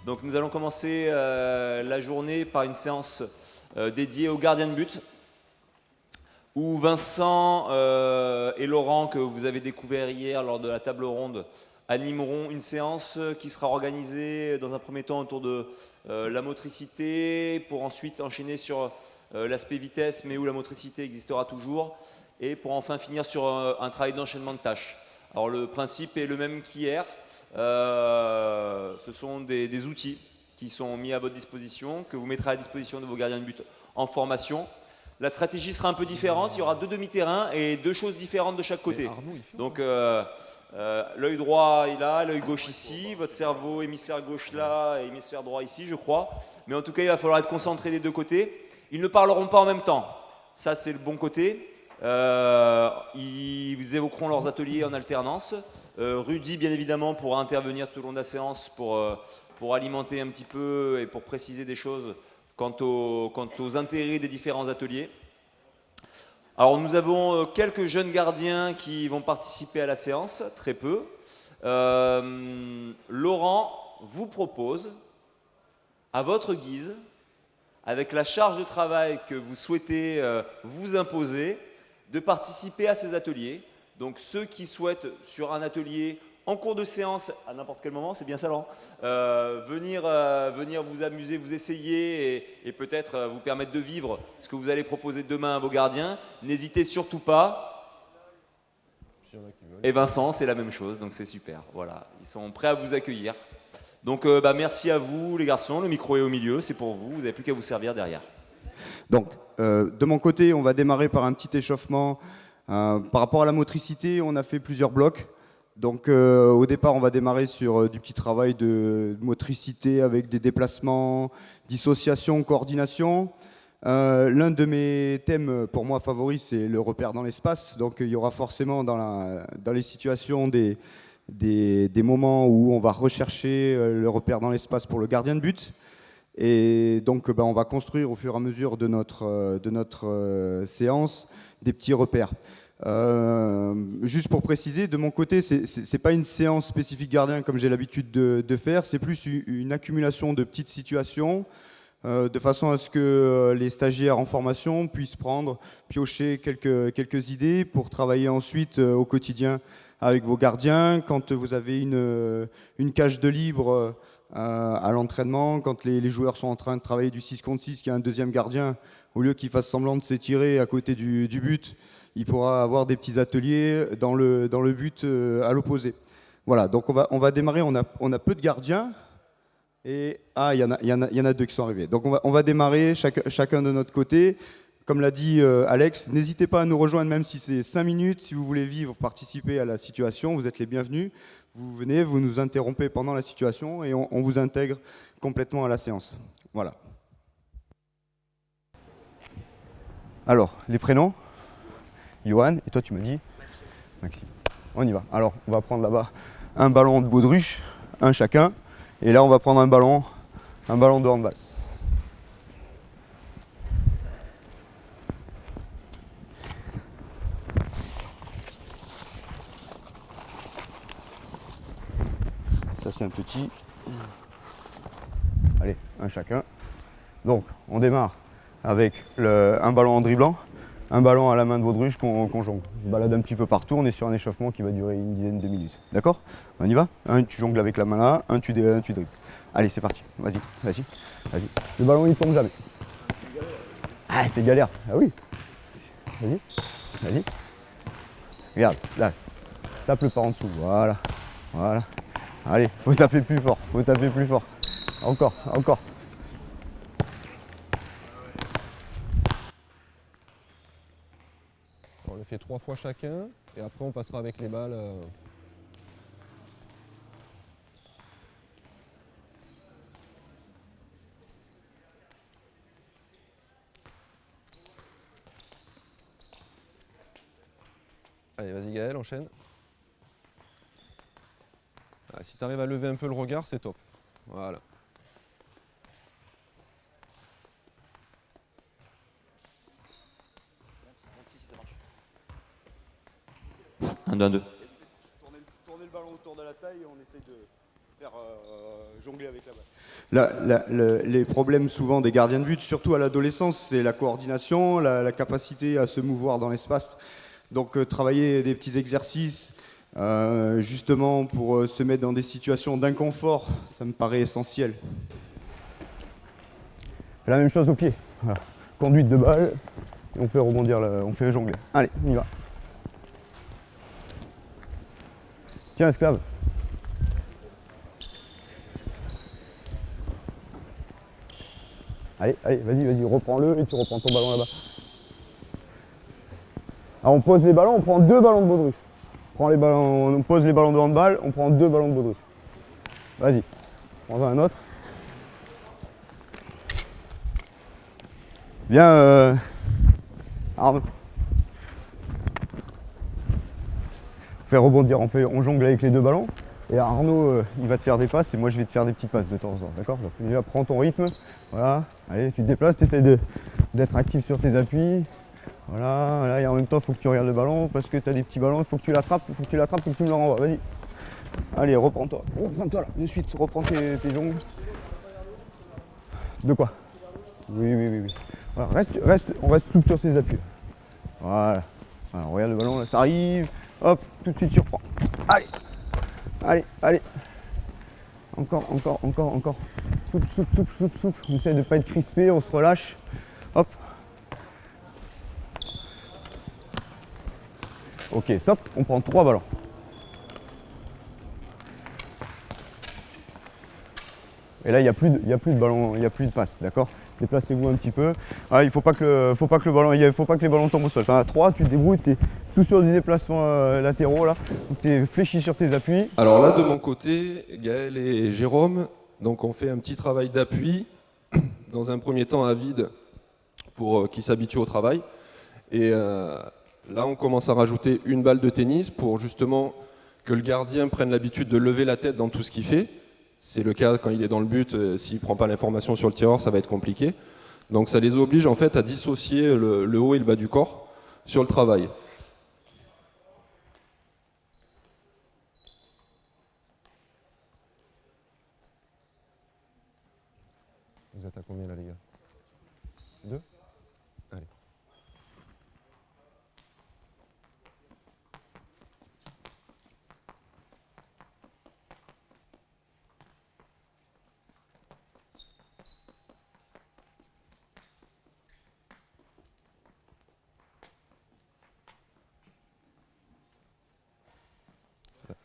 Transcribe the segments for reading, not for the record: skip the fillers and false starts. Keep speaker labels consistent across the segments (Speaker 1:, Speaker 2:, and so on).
Speaker 1: Donc nous allons commencer la journée par une séance dédiée aux gardiens de but, où Vincent et Laurent, que vous avez découvert hier lors de la table ronde, animeront une séance qui sera organisée dans un premier temps autour de la motricité, pour ensuite enchaîner sur l'aspect vitesse, mais où la motricité existera toujours, et pour enfin finir sur un travail d'enchaînement de tâches. Alors le principe est le même qu'hier. Ce sont des outils qui sont mis à votre disposition, que vous mettrez à disposition de vos gardiens de but en formation. La stratégie sera un peu différente, il y aura 2 demi-terrains et 2 choses différentes de chaque côté. Donc l'œil droit est là, l'œil gauche ici, votre cerveau hémisphère gauche là et hémisphère droit ici, je crois. Mais en tout cas, il va falloir être concentré des deux côtés. Ils ne parleront pas en même temps. Ça, c'est le bon côté. Ils évoqueront leurs ateliers en alternance. Rudy, bien évidemment, pourra intervenir tout au long de la séance pour alimenter un petit peu et pour préciser des choses quant aux intérêts des différents ateliers. Alors nous avons quelques jeunes gardiens qui vont participer à la séance, très peu. Laurent vous propose, à votre guise, avec la charge de travail que vous souhaitez vous imposer, de participer à ces ateliers. Donc ceux qui souhaitent sur un atelier en cours de séance, à n'importe quel moment, c'est bien ça Laurent, venir vous amuser, vous essayer et peut-être vous permettre de vivre ce que vous allez proposer demain à vos gardiens, n'hésitez surtout pas. Et Vincent, c'est la même chose, donc c'est super. Voilà, ils sont prêts à vous accueillir. Donc merci à vous les garçons, le micro est au milieu, c'est pour vous, vous n'avez plus qu'à vous servir derrière.
Speaker 2: Donc, de mon côté, on va démarrer par un petit échauffement. Par rapport à la motricité, on a fait plusieurs blocs. Donc, au départ, on va démarrer sur du petit travail de motricité avec des déplacements, dissociation, coordination. L'un de mes thèmes, pour moi, favoris, c'est le repère dans l'espace. Donc, il y aura forcément dans les situations des moments où on va rechercher le repère dans l'espace pour le gardien de but. Et donc, on va construire au fur et à mesure de notre séance des petits repères. Juste pour préciser, de mon côté, c'est pas une séance spécifique gardien comme j'ai l'habitude de faire, c'est plus une accumulation de petites situations de façon à ce que les stagiaires en formation puissent piocher quelques idées pour travailler ensuite au quotidien avec vos gardiens. Quand vous avez une cage de libre à l'entraînement, quand les joueurs sont en train de travailler du 6 contre 6, qu'il y a un deuxième gardien, au lieu qu'il fasse semblant de s'étirer à côté du but, il pourra avoir des petits ateliers dans le but à l'opposé. Voilà, donc on va démarrer, on a peu de gardiens, et il y en a 2 qui sont arrivés. Donc on va démarrer chacun de notre côté. Comme l'a dit Alex, n'hésitez pas à nous rejoindre, même si c'est 5 minutes. Si vous voulez vivre, participer à la situation, vous êtes les bienvenus. Vous venez, vous nous interrompez pendant la situation et on vous intègre complètement à la séance. Voilà. Alors, les prénoms. Johan, et toi tu me dis Maxime. On y va. Alors, on va prendre là-bas un ballon de baudruche, un chacun. Et là, on va prendre un ballon de handball. Ça, c'est un petit. Allez, un chacun. Donc, on démarre avec un ballon en dribblant, un ballon à la main de baudruche qu'on jongle. On balade un petit peu partout, on est sur un échauffement qui va durer une dizaine de minutes. D'accord? On y va? Un, tu jongles avec la main là, un, tu dribbles. Allez, c'est parti. Vas-y. Le ballon, il tombe jamais. Ah, c'est galère. Ah oui. Vas-y. Regarde, là. Tape-le par en dessous. Voilà. Allez, faut taper plus fort. Encore.
Speaker 3: On le fait 3 fois chacun et après on passera avec les balles. Allez, vas-y Gaël, enchaîne. Ah, si tu arrives à lever un peu le regard, c'est top. Voilà.
Speaker 1: Un, deux.
Speaker 2: Tournez le ballon autour de la taille et on essaie faire jongler avec la balle. Les problèmes souvent des gardiens de but, surtout à l'adolescence, c'est la coordination, la capacité à se mouvoir dans l'espace. Donc travailler des petits exercices, justement pour se mettre dans des situations d'inconfort, ça me paraît essentiel.
Speaker 4: La même chose au pied. Voilà. Conduite de balle, et on fait rebondir, on fait jongler. Allez, on y va. Tiens, esclave. Allez, allez, vas-y, reprends-le et tu reprends ton ballon là-bas. Alors on pose les ballons, on prend 2 ballons de baudruche. On pose les ballons de handball, on prend 2 ballons de baudruche. Vas-y, prends-en un autre. Viens, Arnaud. On fait rebondir, on jongle avec les 2 ballons. Et Arnaud, il va te faire des passes et moi je vais te faire des petites passes de temps en temps. D'accord? Donc déjà, prends ton rythme. Voilà. Allez, tu te déplaces, tu essaies d'être actif sur tes appuis. Voilà, et en même temps, il faut que tu regardes le ballon parce que tu as des petits ballons, il faut que tu l'attrapes, et que tu me le renvoies. Vas-y. Allez, reprends-toi là, de suite, reprends tes jongles. De quoi? Oui. Voilà, on reste souple sur ses appuis. Voilà. Alors, regarde le ballon, là, ça arrive. Hop, tout de suite, tu reprends. Allez. Encore. Souple. On essaie de ne pas être crispé, on se relâche. Hop. Ok, stop, on prend 3 ballons. Et là, il n'y a plus de ballon, il n'y a plus de passe, d'accord? Déplacez-vous un petit peu. Ah, il ne faut pas que les ballons tombent au sol. Tu en as 3, tu te débrouilles, tu es tout sur des déplacements latéraux là. Tu es fléchi sur tes appuis.
Speaker 5: Alors là, de mon côté, Gaël et Jérôme, donc on fait un petit travail d'appui, dans un premier temps à vide, pour qu'ils s'habituent au travail. Et là, on commence à rajouter une balle de tennis pour justement que le gardien prenne l'habitude de lever la tête dans tout ce qu'il fait. C'est le cas quand il est dans le but, s'il ne prend pas l'information sur le tireur, ça va être compliqué. Donc ça les oblige en fait à dissocier le haut et le bas du corps sur le travail.
Speaker 3: Vous êtes à combien là les gars? 2? Allez.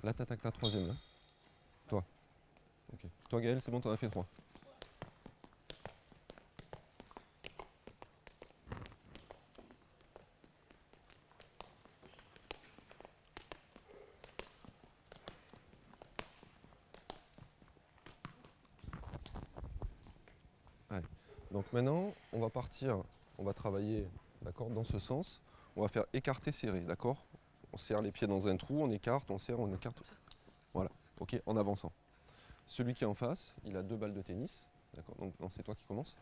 Speaker 3: Là, t'attaques ta 3e, là. Toi. Ok. Toi, Gaël, c'est bon, t'en as fait 3. Allez. Donc maintenant, on va partir, on va travailler, d'accord, dans ce sens. On va faire écarter, serrer, d'accord? On serre les pieds dans un trou, on écarte, on serre, on écarte. Voilà, ok, en avançant. Celui qui est en face, il a 2 balles de tennis, d'accord? Donc c'est toi qui commences.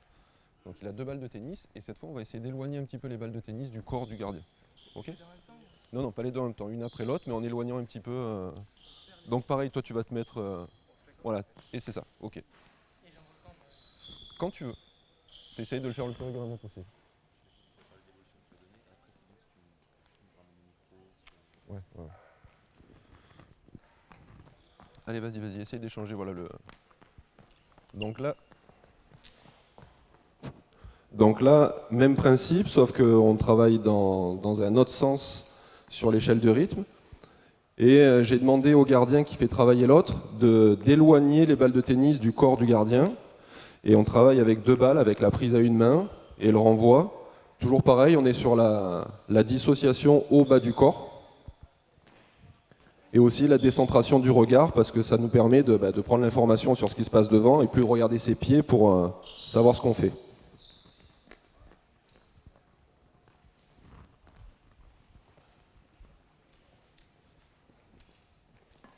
Speaker 3: Donc il a 2 balles de tennis, et cette fois on va essayer d'éloigner un petit peu les balles de tennis du corps du gardien. Ok? Non, pas les 2 en même temps, une après l'autre, mais en éloignant un petit peu. Donc pareil, toi tu vas te mettre... voilà, et c'est ça, ok. Quand tu veux. T'essayes de le faire le plus régulièrement possible. Ouais. Allez, vas-y, essaye d'échanger, voilà le... Donc là,
Speaker 5: même principe, sauf qu'on travaille dans un autre sens sur l'échelle de rythme. Et j'ai demandé au gardien qui fait travailler l'autre d'éloigner les balles de tennis du corps du gardien. Et on travaille avec 2 balles, avec la prise à une main et le renvoi. Toujours pareil, on est sur la dissociation au bas du corps. Et aussi la décentration du regard, parce que ça nous permet de prendre l'information sur ce qui se passe devant et plus regarder ses pieds pour savoir ce qu'on fait.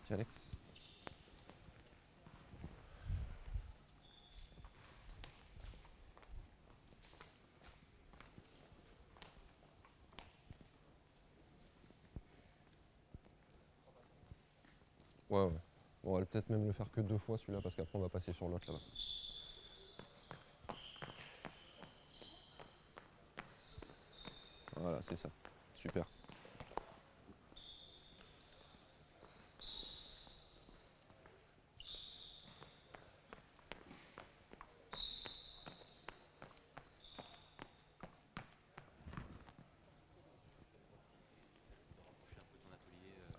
Speaker 3: Tiens, Alex. Ouais. On va peut-être même le faire que 2 fois celui-là parce qu'après on va passer sur l'autre là-bas. Voilà, c'est ça. Super.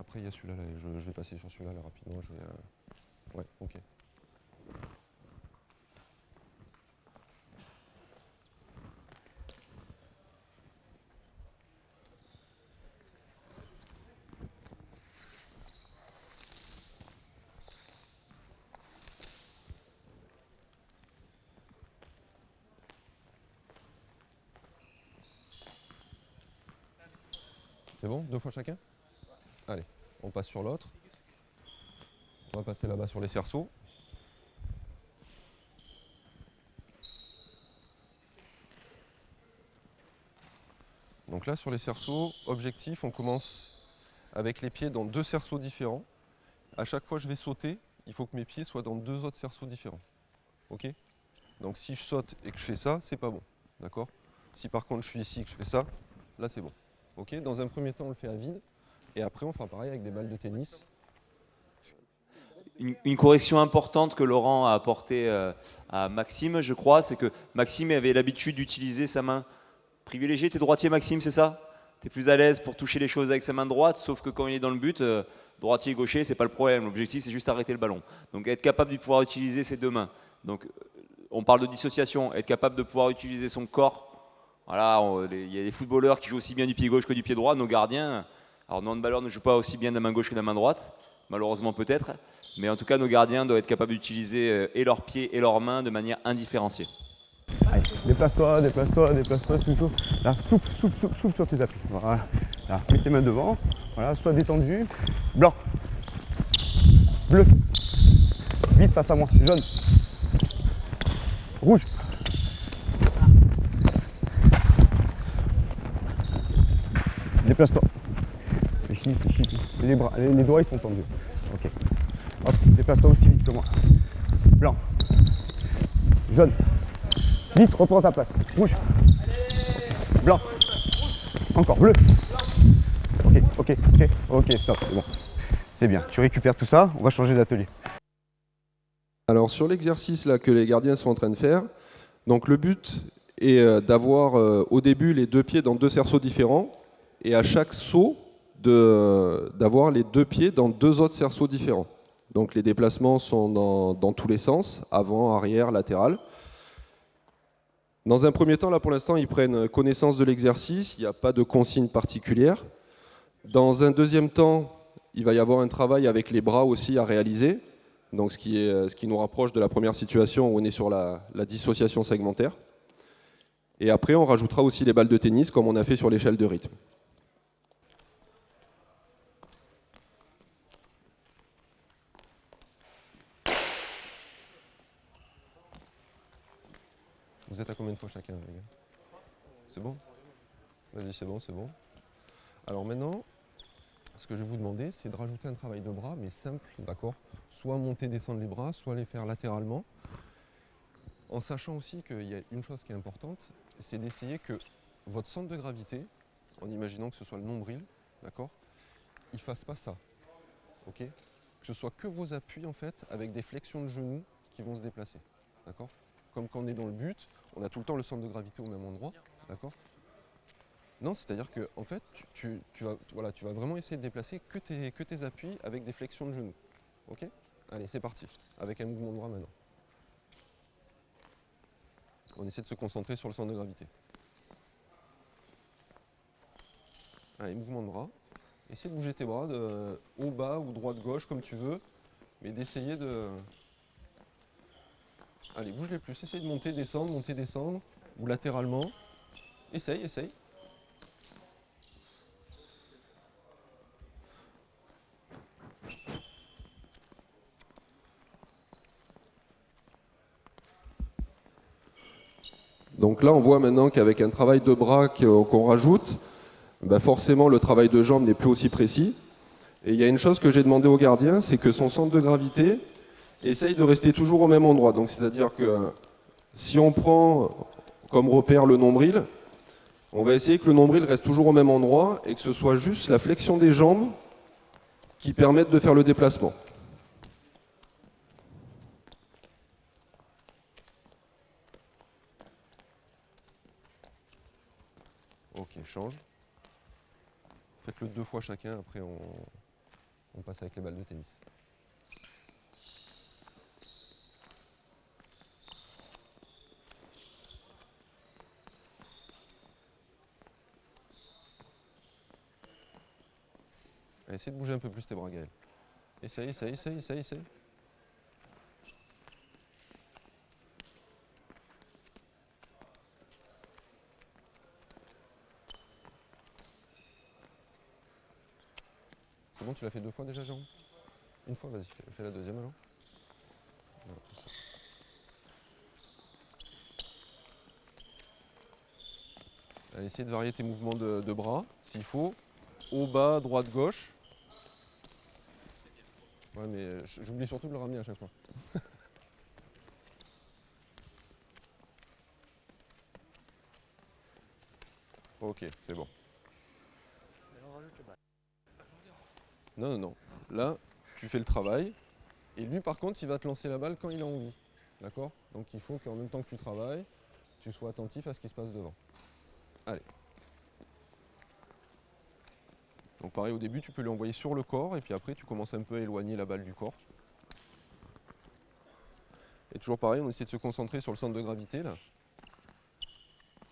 Speaker 3: Après il y a celui-là, là, je vais passer sur celui-là là, rapidement. Ouais, ok. C'est bon? 2 fois chacun? Allez, on passe sur l'autre. On va passer là-bas sur les cerceaux. Donc là, sur les cerceaux, objectif, on commence avec les pieds dans 2 cerceaux différents. À chaque fois que je vais sauter, il faut que mes pieds soient dans 2 autres cerceaux différents. Ok? Donc si je saute et que je fais ça, c'est pas bon. D'accord? Si par contre je suis ici et que je fais ça, là c'est bon. Ok? Dans un premier temps, on le fait à vide. Et après, on fera pareil avec des balles de tennis.
Speaker 1: Une correction importante que Laurent a apportée à Maxime, je crois, c'est que Maxime avait l'habitude d'utiliser sa main privilégiée. Tu es droitier, Maxime, c'est ça? Tu es plus à l'aise pour toucher les choses avec sa main droite, sauf que quand il est dans le but, droitier, gaucher, c'est pas le problème. L'objectif, c'est juste arrêter le ballon. Donc être capable de pouvoir utiliser ses 2 mains. Donc on parle de dissociation, être capable de pouvoir utiliser son corps. Voilà, il y a des footballeurs qui jouent aussi bien du pied gauche que du pied droit. Nos gardiens, alors nos handballeurs ne jouent pas aussi bien de la main gauche que de la main droite, malheureusement peut-être. Mais en tout cas, nos gardiens doivent être capables d'utiliser et leurs pieds et leurs mains de manière indifférenciée.
Speaker 4: Allez, déplace-toi, déplace-toi, déplace-toi, toujours. Là, souple, souple, souple, souple sur tes appuis. Voilà. Là, mets tes mains devant. Voilà, sois détendu. Blanc. Bleu. Vite face à moi. Jaune. Rouge. Déplace-toi. Fais chier, fais chier. Les bras, les doigts ils sont tendus. Ok. Hop, déplace-toi aussi vite que moi. Blanc. Jaune. Vite, reprends ta place. Rouge. Blanc. Encore bleu. Ok, stop, c'est bon. C'est bien. Tu récupères tout ça, on va changer d'atelier.
Speaker 5: Alors sur l'exercice là que les gardiens sont en train de faire, donc le but est d'avoir au début les 2 pieds dans 2 cerceaux différents et à chaque saut d'avoir les 2 pieds dans 2 autres cerceaux différents. Donc les déplacements sont dans tous les sens, avant, arrière, latéral. Dans un premier temps, là pour l'instant, ils prennent connaissance de l'exercice, il n'y a pas de consigne particulière. Dans un deuxième temps, il va y avoir un travail avec les bras aussi à réaliser, donc ce qui nous rapproche de la première situation où on est sur la dissociation segmentaire. Et après, on rajoutera aussi les balles de tennis comme on a fait sur l'échelle de rythme. Vous êtes à combien de fois chacun, les gars? C'est bon? Vas-y, c'est bon, c'est bon. Alors maintenant, ce que je vais vous demander, c'est de rajouter un travail de bras, mais simple, d'accord? Soit monter, descendre les bras, soit les faire latéralement. En sachant aussi qu'il y a une chose qui est importante, c'est d'essayer que votre centre de gravité, en imaginant que ce soit le nombril, d'accord? Il ne fasse pas ça, ok? Que ce soit que vos appuis, en fait, avec des flexions de genoux qui vont se déplacer, d'accord? Comme quand on est dans le but, on a tout le temps le centre de gravité au même endroit, d'accord? Non, c'est-à-dire que en fait, tu vas vraiment essayer de déplacer que tes appuis avec des flexions de genoux. Ok? Allez, c'est parti. Avec un mouvement de bras maintenant. On essaie de se concentrer sur le centre de gravité. Allez, mouvement de bras. Essaye de bouger tes bras de haut, bas ou droite-gauche comme tu veux, mais d'essayer de... Allez, bouge-les plus. Essaye de monter, descendre, ou latéralement. Essaye. Donc là, on voit maintenant qu'avec un travail de bras qu'on rajoute, ben forcément le travail de jambes n'est plus aussi précis. Et il y a une chose que j'ai demandé au gardien, c'est que son centre de gravité essaye de rester toujours au même endroit. Donc c'est-à-dire que si on prend comme repère le nombril, on va essayer que le nombril reste toujours au même endroit et que ce soit juste la flexion des jambes qui permettent de faire le déplacement. Ok, change. Faites-le 2 fois chacun, après on passe avec les balles de tennis. Allez, essaye de bouger un peu plus tes bras, Gaël. Essaye. C'est bon, tu l'as fait 2 fois déjà, Jérôme? Une fois, vas-y, fais la deuxième alors. Voilà, comme ça. Allez, essaye de varier tes mouvements de bras, s'il faut. Haut, bas, droite, gauche. Ouais, mais j'oublie surtout de le ramener à chaque fois. Ok, c'est bon. Non. Là, tu fais le travail. Et lui, par contre, il va te lancer la balle quand il a envie. D'accord? Donc il faut qu'en même temps que tu travailles, tu sois attentif à ce qui se passe devant. Allez. Donc pareil, au début, tu peux lui envoyer sur le corps. Et puis après, tu commences un peu à éloigner la balle du corps. Et toujours pareil, on essaie de se concentrer sur le centre de gravité, là.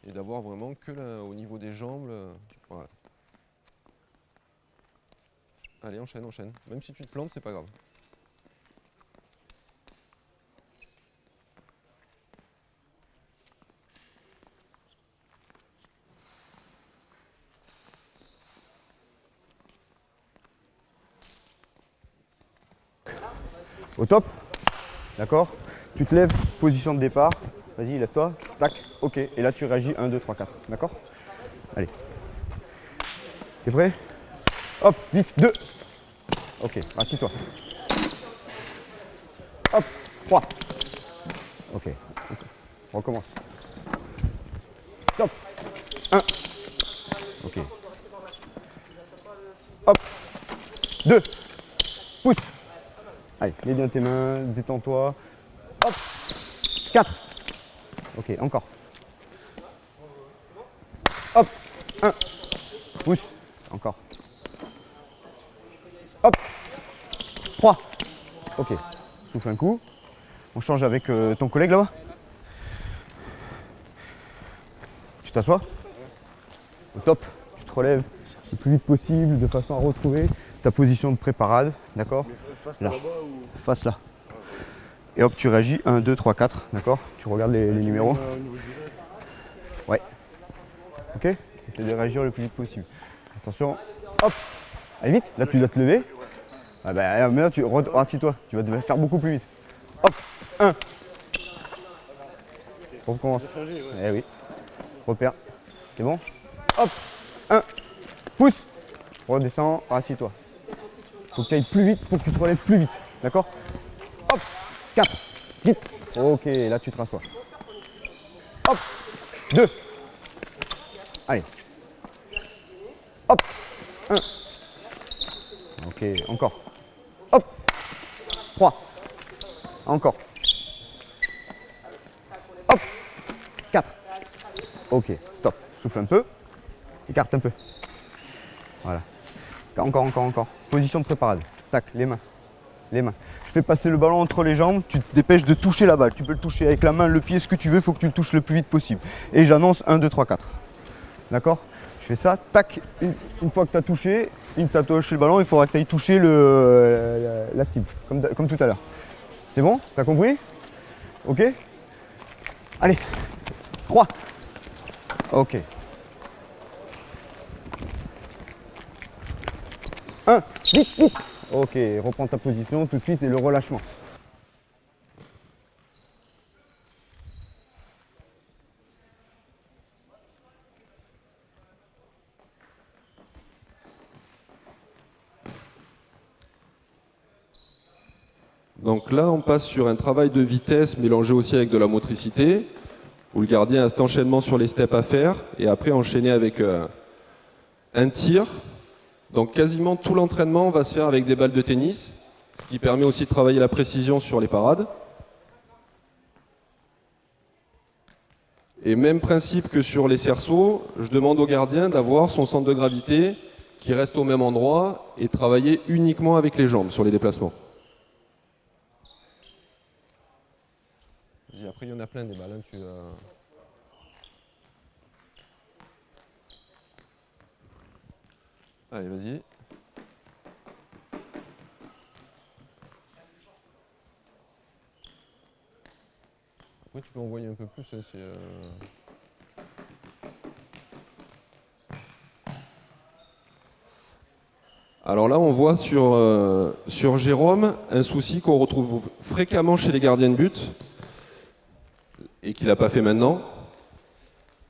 Speaker 5: Et d'avoir vraiment que là, au niveau des jambes. Voilà. Allez, enchaîne. Même si tu te plantes, c'est pas grave.
Speaker 4: Au top. D'accord? Tu te lèves, position de départ. Vas-y, lève-toi. Tac. Ok. Et là, tu réagis 1, 2, 3, 4. D'accord? Allez. T'es prêt? Hop, vite. 2. Ok. Assis-toi. Hop. 3. Ok. On recommence. Stop. 1. Ok. Hop. 2. Pousse. Allez, mets bien tes mains, détends-toi. Hop. 4. Ok, encore. Hop. 1. Pousse. Encore. Hop. 3. Ok. Souffle un coup. On change avec ton collègue là-bas. Tu t'assois. Au top. Tu te relèves le plus vite possible de façon à retrouver ta position de pré-parade. D'accord?
Speaker 6: Face
Speaker 4: là.
Speaker 6: là-bas ou
Speaker 4: Face là. Et hop, tu réagis 1, 2, 3, 4. D'accord? Tu regardes les numéros.
Speaker 6: au niveau gilet?
Speaker 4: Ouais. Ok? Essaie de réagir le plus vite possible. Attention. Hop. Allez vite. Là, tu dois te lever. Ah bah, mais là, assis-toi. Tu vas devoir faire beaucoup plus vite. Hop. 1. On recommence.
Speaker 6: Changer, ouais.
Speaker 4: Eh oui. Repère. C'est bon? Hop. 1. Pousse. Redescends. Assis-toi. Faut que tu ailles plus vite pour que tu te relèves plus vite. D'accord? Hop. 4. Vite. Ok, là tu te rassois. Hop. 2. Allez. Hop. 1. Ok, encore. Hop. 3. Encore. Hop. 4. Ok, stop. Souffle un peu. Écarte un peu. Voilà. Encore. Position de préparade. Tac, les mains. Je fais passer le ballon entre les jambes, tu te dépêches de toucher la balle. Tu peux le toucher avec la main, le pied, ce que tu veux, il faut que tu le touches le plus vite possible. Et j'annonce 1, 2, 3, 4. D'accord? Je fais ça, tac, une fois que tu as touché, tu as touché le ballon, il faudra que tu ailles toucher la cible, comme tout à l'heure. C'est bon? T'as compris? Ok? Allez, 3. Ok. 1, vite. Ok, reprends ta position tout de suite et le relâchement.
Speaker 5: Donc là, on passe sur un travail de vitesse mélangé aussi avec de la motricité, où le gardien a cet enchaînement sur les steps à faire, et après enchaîner avec un tir. Donc quasiment tout l'entraînement va se faire avec des balles de tennis, ce qui permet aussi de travailler la précision sur les parades. Et même principe que sur les cerceaux, je demande au gardien d'avoir son centre de gravité qui reste au même endroit et travailler uniquement avec les jambes sur les déplacements. Après, il y en a plein des balles. Allez, vas-y. Après, tu peux envoyer un peu plus. Hein, Alors là, on voit sur Jérôme un souci qu'on retrouve fréquemment chez les gardiens de but et qu'il n'a pas fait maintenant.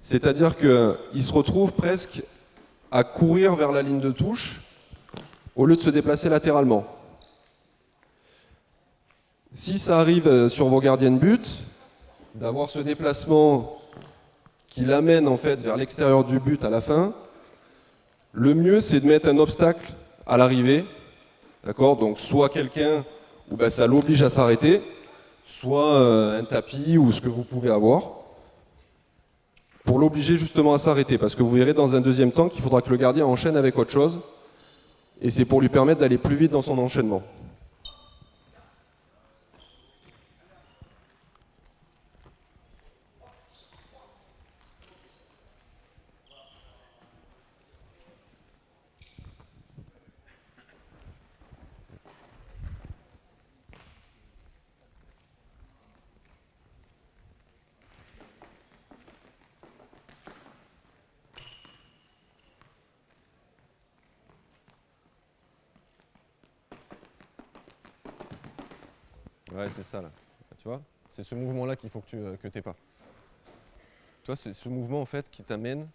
Speaker 5: C'est-à-dire qu'il se retrouve presque à courir vers la ligne de touche au lieu de se déplacer latéralement. Si ça arrive sur vos gardiens de but, d'avoir ce déplacement qui l'amène en fait vers l'extérieur du but à la fin, le mieux c'est de mettre un obstacle à l'arrivée, d'accord? Donc soit quelqu'un où ça l'oblige à s'arrêter, soit un tapis ou ce que vous pouvez avoir, pour l'obliger justement à s'arrêter, parce que vous verrez dans un deuxième temps qu'il faudra que le gardien enchaîne avec autre chose, et c'est pour lui permettre d'aller plus vite dans son enchaînement. Ouais, c'est ça là. Tu vois, c'est ce mouvement-là qu'il faut que tu n'aies pas. Tu vois, c'est ce mouvement en fait qui t'amène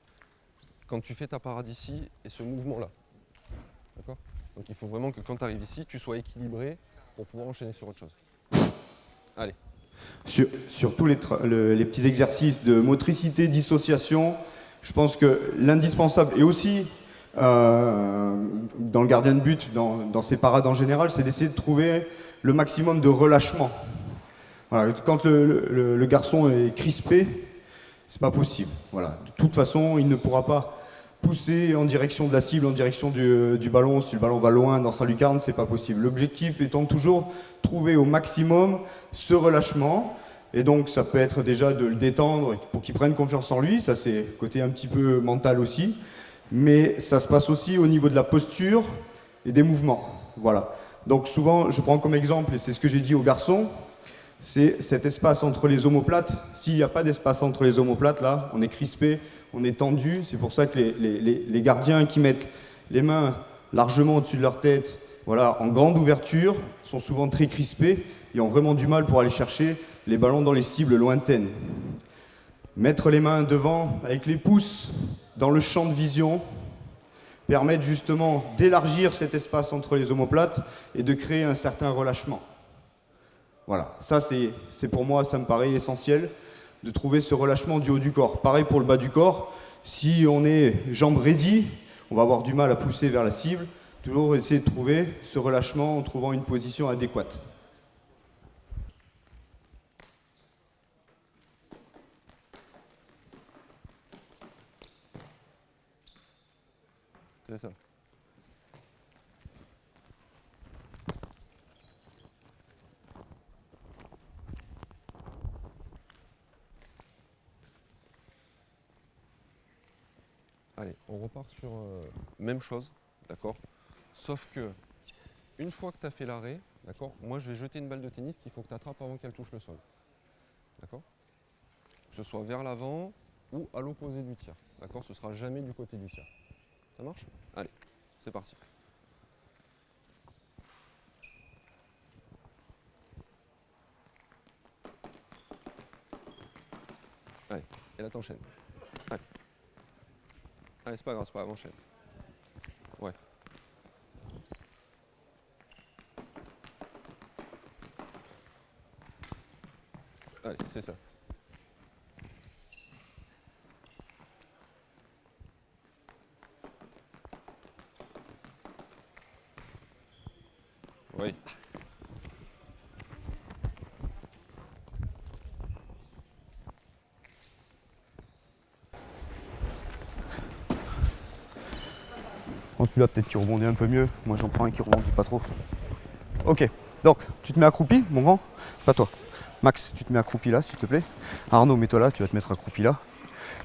Speaker 5: quand tu fais ta parade ici et ce mouvement-là. D'accord? Donc il faut vraiment que quand tu arrives ici, tu sois équilibré pour pouvoir enchaîner sur autre chose. Allez.
Speaker 2: Sur tous les petits exercices de motricité, dissociation, je pense que l'indispensable, et aussi dans le gardien de but, dans ses parades en général, c'est d'essayer de trouver le maximum de relâchement. Voilà, quand le garçon est crispé, c'est pas possible. Voilà. De toute façon, il ne pourra pas pousser en direction de la cible, en direction du ballon. Si le ballon va loin dans sa lucarne, c'est pas possible. L'objectif étant toujours trouver au maximum ce relâchement. Et donc, ça peut être déjà de le détendre pour qu'il prenne confiance en lui. Ça, c'est côté un petit peu mental aussi. Mais ça se passe aussi au niveau de la posture et des mouvements. Voilà. Donc souvent, je prends comme exemple, et c'est ce que j'ai dit aux garçons, c'est cet espace entre les omoplates. S'il n'y a pas d'espace entre les omoplates, là, on est crispé, on est tendu. C'est pour ça que les gardiens qui mettent les mains largement au-dessus de leur tête, voilà, en grande ouverture, sont souvent très crispés et ont vraiment du mal pour aller chercher les ballons dans les cibles lointaines. Mettre les mains devant, avec les pouces dans le champ de vision, permettre justement d'élargir cet espace entre les omoplates et de créer un certain relâchement. Voilà, ça c'est pour moi, ça me paraît essentiel, de trouver ce relâchement du haut du corps. Pareil pour le bas du corps, si on est jambes ready, on va avoir du mal à pousser vers la cible, toujours essayer de trouver ce relâchement en trouvant une position adéquate.
Speaker 3: C'est ça. Allez, on repart sur même chose, d'accord? Sauf que, une fois que tu as fait l'arrêt, d'accord, moi je vais jeter une balle de tennis qu'il faut que tu attrapes avant qu'elle touche le sol. D'accord? Que ce soit vers l'avant ou à l'opposé du tir. D'accord? Ce sera jamais du côté du tir. Ça marche? Allez, c'est parti. Allez, et là t'enchaînes. Allez. Allez, c'est pas grave, enchaîne. Ouais. Allez, c'est ça. Oui.
Speaker 4: Prends celui-là, peut-être qu'il rebondit un peu mieux. Moi, j'en prends un qui rebondit pas trop. Ok, donc tu te mets accroupi, mon grand. Pas toi. Max, tu te mets accroupi là, s'il te plaît. Arnaud, mets-toi là, tu vas te mettre accroupi là.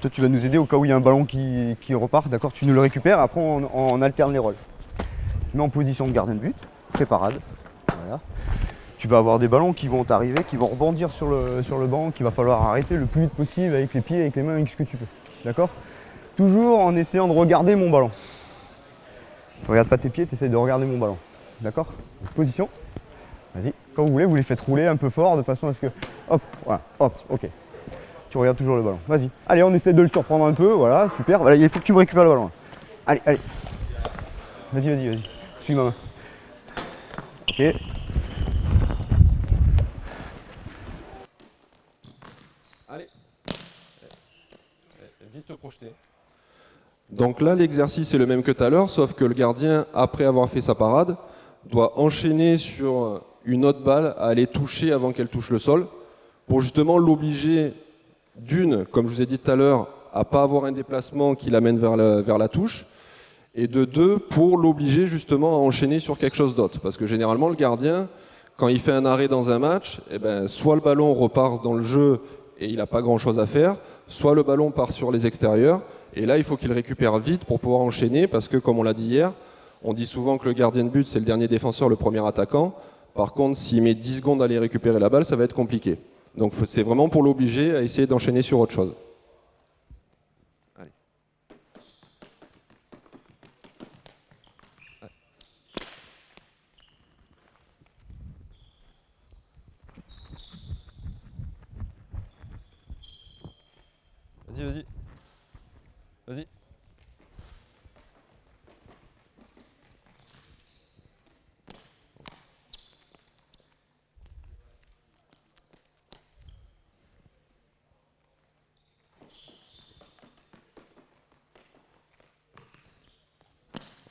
Speaker 4: Toi, tu vas nous aider au cas où il y a un ballon qui repart, d'accord? Tu nous le récupères, après on alterne les rôles. Tu mets en position de gardien de but, préparade. Voilà. Tu vas avoir des ballons qui vont t'arriver, qui vont rebondir sur le banc, qu'il va falloir arrêter le plus vite possible avec les pieds, avec les mains, avec ce que tu peux. D'accord? Toujours en essayant de regarder mon ballon. Tu regardes pas tes pieds, tu essaies de regarder mon ballon. D'accord? Position. Vas-y. Quand vous les faites rouler un peu fort de façon à ce que. Hop, voilà, hop, ok. Tu regardes toujours le ballon. Vas-y. Allez, on essaie de le surprendre un peu, voilà, super. Voilà, il faut que tu me récupères le ballon. Allez, allez. Vas-y. Suis ma main. Ok.
Speaker 5: Allez. Vite te projeter. Donc là, l'exercice est le même que tout à l'heure, sauf que le gardien, après avoir fait sa parade, doit enchaîner sur une autre balle à aller toucher avant qu'elle touche le sol, pour justement l'obliger, d'une, comme je vous ai dit tout à l'heure, à ne pas avoir un déplacement qui l'amène vers la touche, et de deux, pour l'obliger justement à enchaîner sur quelque chose d'autre. Parce que généralement, le gardien, quand il fait un arrêt dans un match, eh ben, soit le ballon repart dans le jeu et il n'a pas grand-chose à faire, soit le ballon part sur les extérieurs, et là, il faut qu'il récupère vite pour pouvoir enchaîner, parce que, comme on l'a dit hier, on dit souvent que le gardien de but, c'est le dernier défenseur, le premier attaquant. Par contre, s'il met 10 secondes à aller récupérer la balle, ça va être compliqué. Donc, c'est vraiment pour l'obliger à essayer d'enchaîner sur autre chose. Allez.
Speaker 3: Vas-y. Vas-y.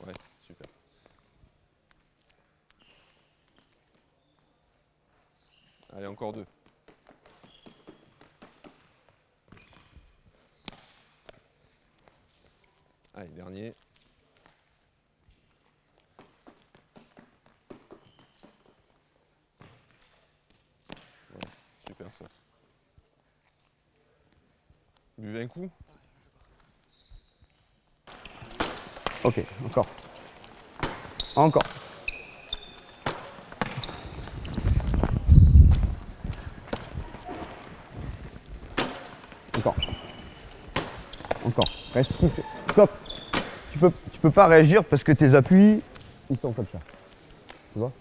Speaker 3: Ouais, super. Allez, encore deux. Allez, dernier. Ouais, super ça. Buvez un coup.
Speaker 4: Ok, encore. Encore. Encore. Encore. Reste soufflé. Stop. Tu peux pas réagir parce que tes appuis, ils sont comme ça. Tu vois?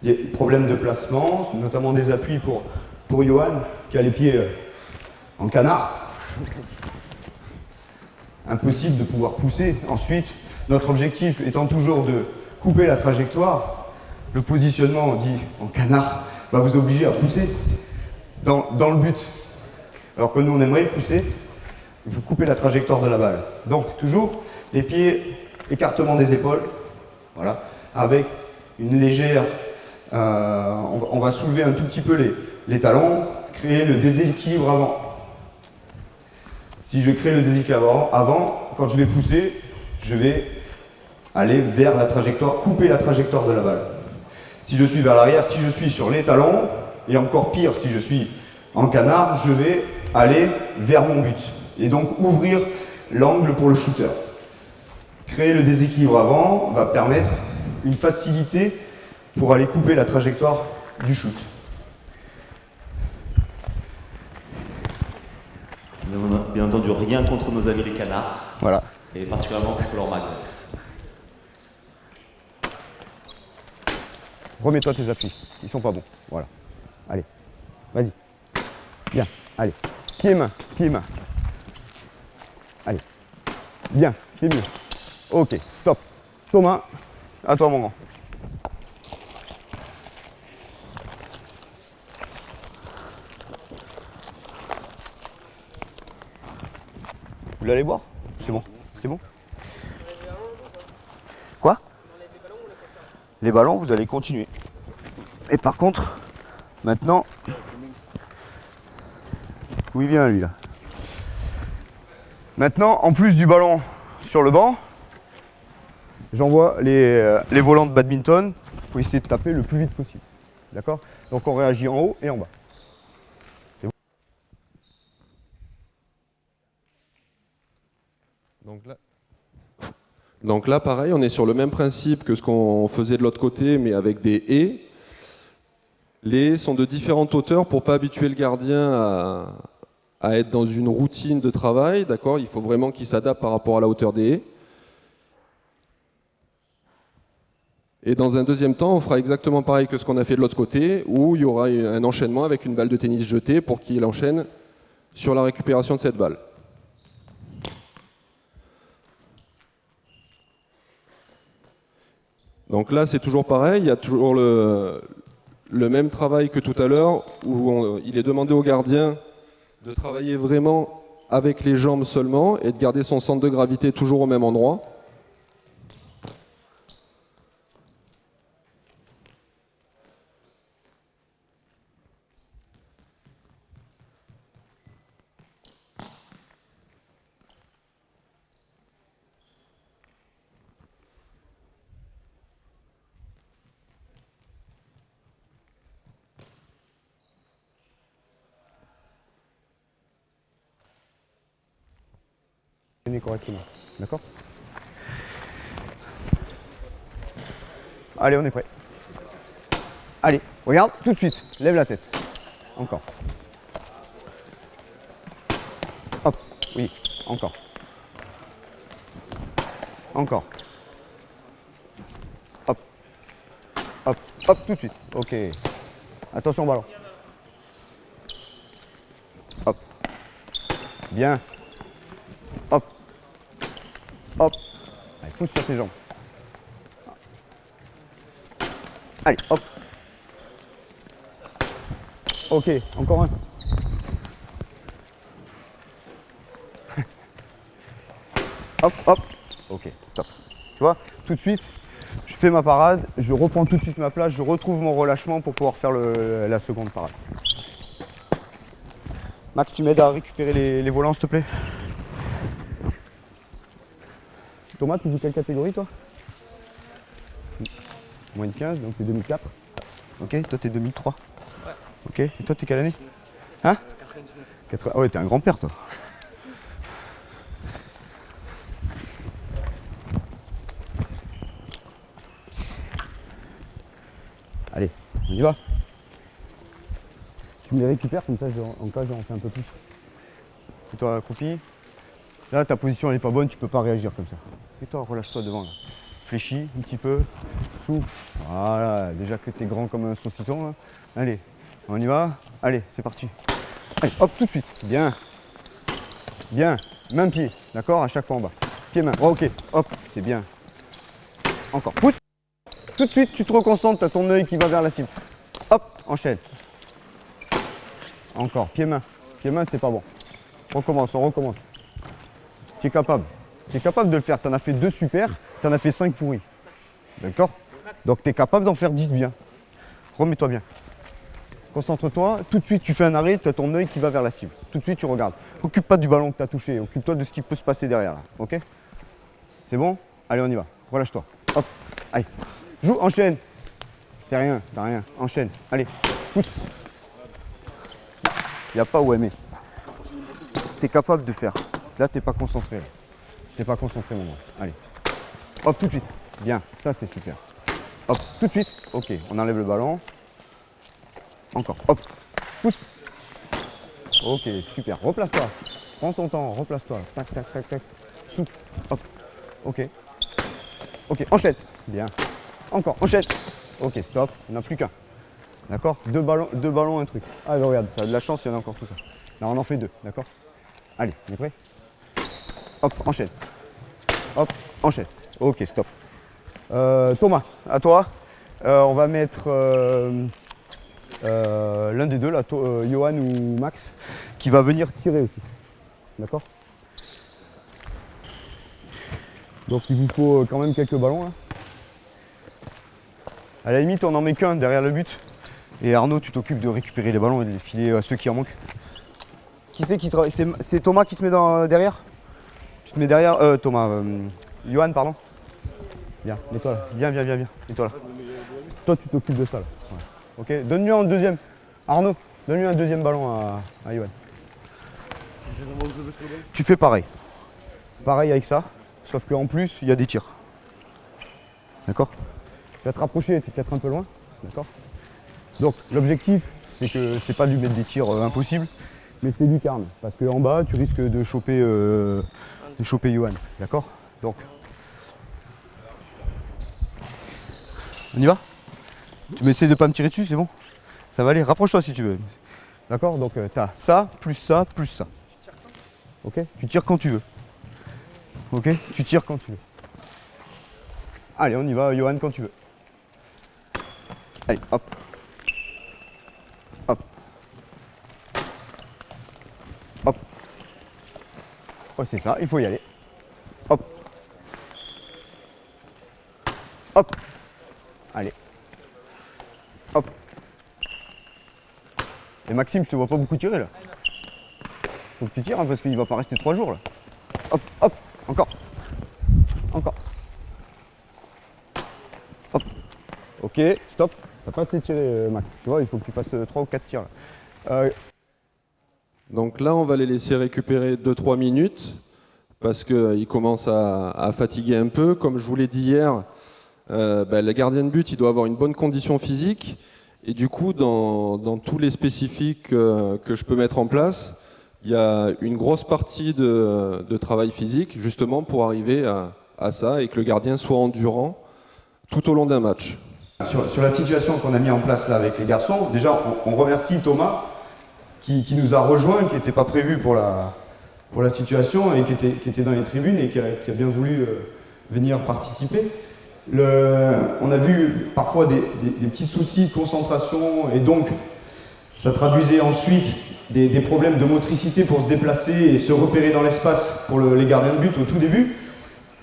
Speaker 4: Des problèmes de placement, notamment des appuis pour Johan, qui a les pieds en canard. Impossible de pouvoir pousser. Ensuite, notre objectif étant toujours de couper la trajectoire, le positionnement dit en canard va vous obliger à pousser dans le but. Alors que nous on aimerait pousser, il faut couper la trajectoire de la balle. Donc toujours les pieds, écartement des épaules, voilà, avec une légère, on va soulever un tout petit peu les talons, créer le déséquilibre avant. Si je crée le déséquilibre avant, quand je vais pousser, je vais aller vers la trajectoire, couper la trajectoire de la balle. Si je suis vers l'arrière, si je suis sur les talons, et encore pire, si je suis en canard, je vais aller vers mon but. Et donc ouvrir l'angle pour le shooter. Créer le déséquilibre avant va permettre une facilité pour aller couper la trajectoire du shoot.
Speaker 1: On n'a bien entendu rien contre nos amis les canards,
Speaker 4: Voilà.
Speaker 1: et particulièrement contre leur mag.
Speaker 4: Remets-toi tes appuis, ils sont pas bons. Voilà. Allez, vas-y. Bien, allez. Pieds, main. Allez. Bien, c'est mieux. Ok, stop. Thomas, à toi mon grand. Vous voulez aller voir? C'est bon. C'est bon. Quoi? Les ballons, vous allez continuer. Et par contre, maintenant, où il vient lui là? Maintenant, en plus du ballon sur le banc, j'envoie les volants de badminton. Il faut essayer de taper le plus vite possible. D'accord? Donc on réagit en haut et en bas. C'est bon.
Speaker 5: Donc là, pareil, on est sur le même principe que ce qu'on faisait de l'autre côté, mais avec des haies. Les haies sont de différentes hauteurs pour ne pas habituer le gardien à être dans une routine de travail. D'accord? Il faut vraiment qu'il s'adapte par rapport à la hauteur des haies. Et dans un deuxième temps, on fera exactement pareil que ce qu'on a fait de l'autre côté, où il y aura un enchaînement avec une balle de tennis jetée pour qu'il enchaîne sur la récupération de cette balle. Donc là, c'est toujours pareil, il y a toujours le même travail que tout à l'heure, où il est demandé au gardien de travailler vraiment avec les jambes seulement et de garder son centre de gravité toujours au même endroit.
Speaker 4: Correctement. D'accord? Allez, on est prêt. Allez, regarde, tout de suite. Lève la tête. Encore. Hop, oui, encore. Encore. Hop. Hop, hop, tout de suite. Ok. Attention au ballon. Hop. Bien. Hop. Hop. Allez, pousse sur tes jambes. Allez, hop. Ok, encore un. Hop, hop. Ok, stop. Tu vois, tout de suite, je fais ma parade, je reprends tout de suite ma place, je retrouve mon relâchement pour pouvoir faire la seconde parade. Max, tu m'aides à récupérer les volants, s'il te plaît? Thomas, tu joues quelle catégorie, toi? Moins de 15, donc t'es 2004. Ok, toi t'es 2003. Ouais. Ok, et toi t'es quelle année? Hein? 99. Ah ouais, t'es un grand-père, toi. Allez, on y va. Tu me les récupères, comme ça, en cas, j'en fais un peu plus. Et toi, accroupi. Là, ta position, elle est pas bonne, tu peux pas réagir comme ça. Et toi, relâche-toi devant, là. Fléchis un petit peu, souffle. Voilà, déjà que t'es grand comme un saucisson, là. Allez, on y va. Allez, c'est parti. Allez, hop, tout de suite. Bien. Bien. Même pied, d'accord? À chaque fois en bas. Pied, main. Oh, ok, hop, c'est bien. Encore. Pousse. Tout de suite, tu te reconcentres, tu as ton œil qui va vers la cible. Hop, enchaîne. Encore, pied-main. Pied-main, c'est pas bon. Recommence, on recommence. Tu es capable. Tu es capable de le faire. Tu en as fait 2 super, tu en as fait 5 pourris. D'accord? Donc tu es capable d'en faire 10 bien. Remets-toi bien. Concentre-toi. Tout de suite, tu fais un arrêt, tu as ton œil qui va vers la cible. Tout de suite, tu regardes. Occupe pas du ballon que tu as touché. Occupe-toi de ce qui peut se passer derrière. Là. Ok? C'est bon? Allez, on y va. Relâche-toi. Hop. Allez. Joue, enchaîne. C'est rien, t'as rien. Enchaîne. Allez, pousse. Il n'y a pas où aimer. Tu es capable de faire. Là, tu n'es pas concentré. Tu n'es pas concentré, mon gars. Allez. Hop, tout de suite. Bien, ça c'est super. Hop, tout de suite. Ok, on enlève le ballon. Encore. Hop, pousse. Ok, super. Replace-toi. Prends ton temps, replace-toi. Tac, tac, tac, tac. Souffle. Hop. Ok. Ok, enchaîne. Bien. Encore, enchaîne. Ok, stop. On n'a plus qu'un. D'accord? 2 ballons, un truc. Ah, bah, regarde, tu as de la chance, il y en a encore tout ça. Là, on en fait 2, d'accord? Allez, on est prêt? Hop, enchaîne. Hop, enchaîne. Ok, stop. Thomas, à toi. On va mettre l'un des deux, là, Johan ou Max, qui va venir tirer aussi. D'accord? Donc il vous faut quand même quelques ballons là. À la limite, on n'en met qu'un derrière le but. Et Arnaud, tu t'occupes de récupérer les ballons et de les filer à ceux qui en manquent. Qui c'est qui travaille? C'est Thomas qui se met derrière? Tu te mets derrière Thomas. Johan, pardon. Viens, mets-toi là. Viens. Mets-toi là. Toi, tu t'occupes de ça là. Ouais. Ok, donne-lui un deuxième. Arnaud, donne-lui un deuxième ballon à Johan. Tu fais pareil. Pareil avec ça. Sauf qu'en plus, il y a des tirs. D'accord? Tu vas te rapprocher, tu es peut-être un peu loin. D'accord? Donc l'objectif, c'est que c'est pas de lui mettre des tirs impossibles, mais c'est du carne. Parce qu'en bas, tu risques de choper Johan. D'accord? Donc. On y va? Tu essaies de pas me tirer dessus, c'est bon? Ça va aller, rapproche-toi si tu veux. D'accord? Donc tu as ça, plus ça, plus ça. Ok? Tu tires quand tu veux. Ok? Tu tires quand tu veux. Allez, on y va, Johan, quand tu veux. Allez, hop. Hop. Hop. Oh, c'est ça, il faut y aller. Hop. Hop. Allez. Hop. Et Maxime, je te vois pas beaucoup tirer là. Faut que tu tires hein, parce qu'il va pas rester 3 jours là. Hop, hop, encore. Encore. Hop. Ok, stop. T'as pas assez tiré Max. Tu vois, il faut que tu fasses 3 ou 4 tirs là.
Speaker 5: Donc là, on va les laisser récupérer 2-3 minutes parce qu'ils commencent à fatiguer un peu. Comme je vous l'ai dit hier, le gardien de but, il doit avoir une bonne condition physique. Et du coup, dans tous les spécifiques que je peux mettre en place, il y a une grosse partie de travail physique, justement pour arriver à ça et que le gardien soit endurant tout au long d'un match.
Speaker 2: Sur la situation qu'on a mis en place là avec les garçons, déjà on remercie Thomas qui nous a rejoints, qui n'était pas prévu pour la situation et qui était dans les tribunes et qui a bien voulu venir participer. On a vu parfois des petits soucis de concentration et donc ça traduisait ensuite des problèmes de motricité pour se déplacer et se repérer dans l'espace pour les gardiens de but au tout début,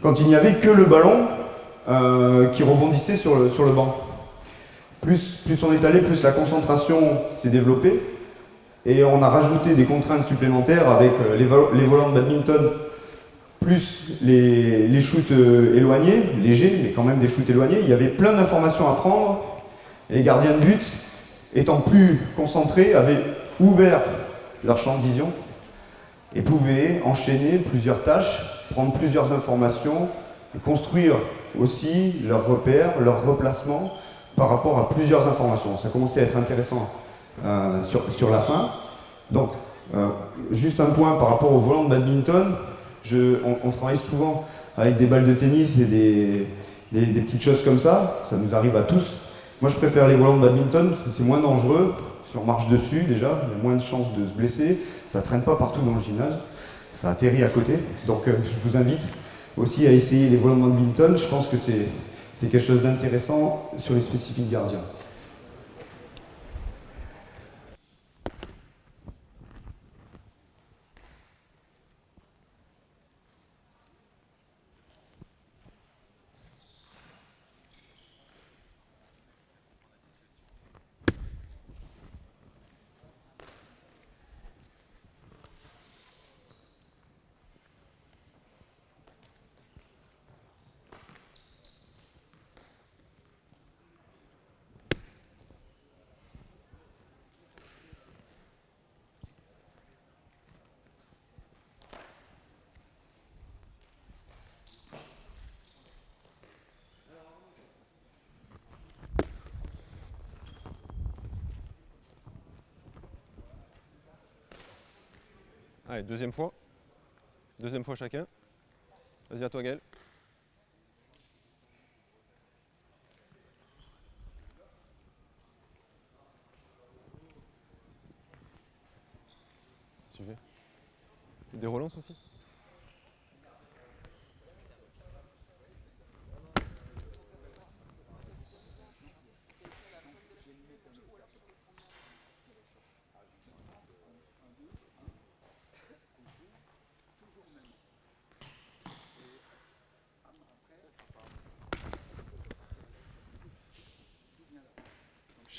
Speaker 2: quand il n'y avait que le ballon qui rebondissait sur le banc. Plus on est allé, plus la concentration s'est développée et on a rajouté des contraintes supplémentaires avec les volants de badminton plus les shoots éloignés, légers, mais quand même des shoots éloignés. Il y avait plein d'informations à prendre. Et les gardiens de but, étant plus concentrés, avaient ouvert leur champ de vision et pouvaient enchaîner plusieurs tâches, prendre plusieurs informations, et construire aussi leurs repères, leurs replacements par rapport à plusieurs informations. Ça commençait à être intéressant sur la fin. Donc, juste un point par rapport au volant de badminton. On travaille souvent avec des balles de tennis et des petites choses comme ça. Ça nous arrive à tous. Moi, je préfère les volants de badminton, c'est moins dangereux. Si on marche dessus, déjà, il y a moins de chances de se blesser. Ça ne traîne pas partout dans le gymnase. Ça atterrit à côté. Donc, je vous invite aussi à essayer les volants de badminton. Je pense que c'est quelque chose d'intéressant sur les spécifiques gardiens.
Speaker 3: Allez, deuxième fois. Deuxième fois chacun. Vas-y, à toi, Gaël. Suivez. Des relances aussi?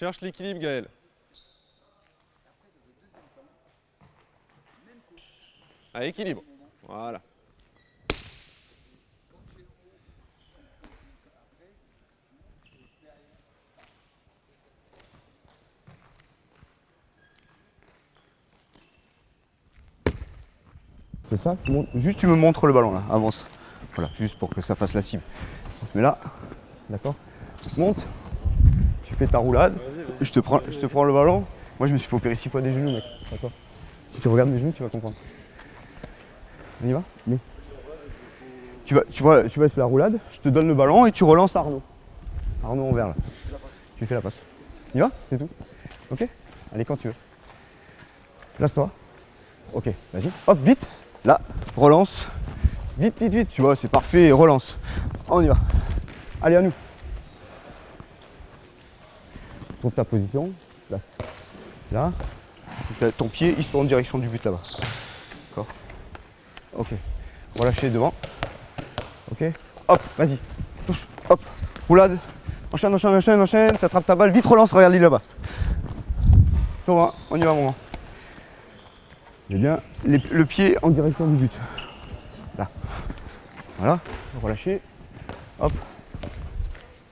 Speaker 3: Cherche l'équilibre, Gaël. À équilibre. Voilà.
Speaker 4: C'est ça, juste tu me montres le ballon là, avance. Voilà, juste pour que ça fasse la cible. On se met là, d'accord? Tu montes, tu fais ta roulade, je te prends le ballon. Moi je me suis fait opérer 6 fois des genoux, mec, d'accord? Si tu regardes mes genoux, tu vas comprendre. On y va? Oui. Tu vas sur la roulade, je te donne le ballon et tu relances Arnaud. Arnaud envers là. Tu fais la passe. On y va? C'est tout? Ok? Allez, quand tu veux. Place-toi. Ok, vas-y. Hop, vite. Là, relance. Vite, vite, vite. Tu vois, c'est parfait. Relance. On y va. Allez, à nous. Trouve ta position. Place. Là. Ton pied, il soit en direction du but là-bas. D'accord. Ok. Relâchez devant. Ok. Hop, vas-y. Touche. Hop. Roulade. Enchaîne, enchaîne, enchaîne, enchaîne. T'attrapes ta balle. Vite, relance. Regarde-le là-bas. Thomas, on y va, moment. Et bien, le pied en direction du but. Là. Voilà. Relâchez. Hop.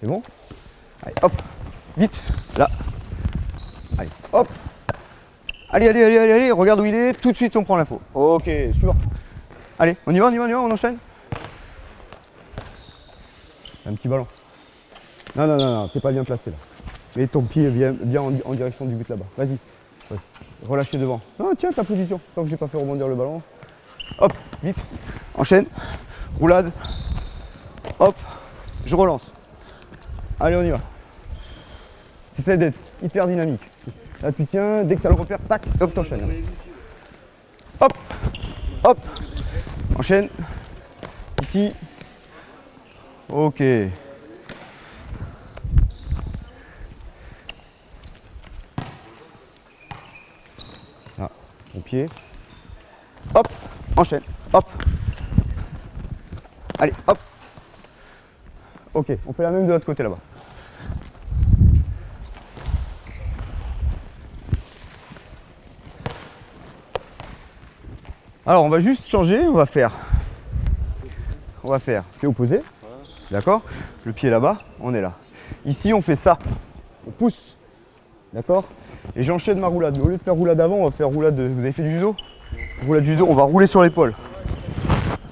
Speaker 4: C'est bon? Allez, hop. Vite. Là. Allez, hop. Allez, allez, allez, allez, allez. Regarde où il est. Tout de suite, on prend l'info. Ok, suivant. Allez, on y va, on y va, on y va, on enchaîne. Un petit ballon. Non, non, non, non, t'es pas bien placé là. Mets ton pied bien en direction du but là-bas. Vas-y. Ouais. Relâchez devant. Non, tiens ta position. Tant que j'ai pas fait rebondir le ballon. Hop, vite. Enchaîne. Roulade. Hop. Je relance. Allez, on y va. T'essaies d'être hyper dynamique. Là, tu tiens. Dès que t'as le repère, tac, hop, t'enchaînes. Hop. Hop. Enchaîne. Ici. Ok. Là, ton pied. Hop, enchaîne. Hop. Allez, hop. Ok, on fait la même de l'autre côté là-bas. Alors, on va juste changer, on va faire pied opposé, d'accord? Le pied là-bas, on est là. Ici, on fait ça, on pousse, d'accord? Et j'enchaîne ma roulade. Au lieu de faire roulade avant, on va faire roulade. Vous avez fait du judo? Roulade judo, on va rouler sur l'épaule.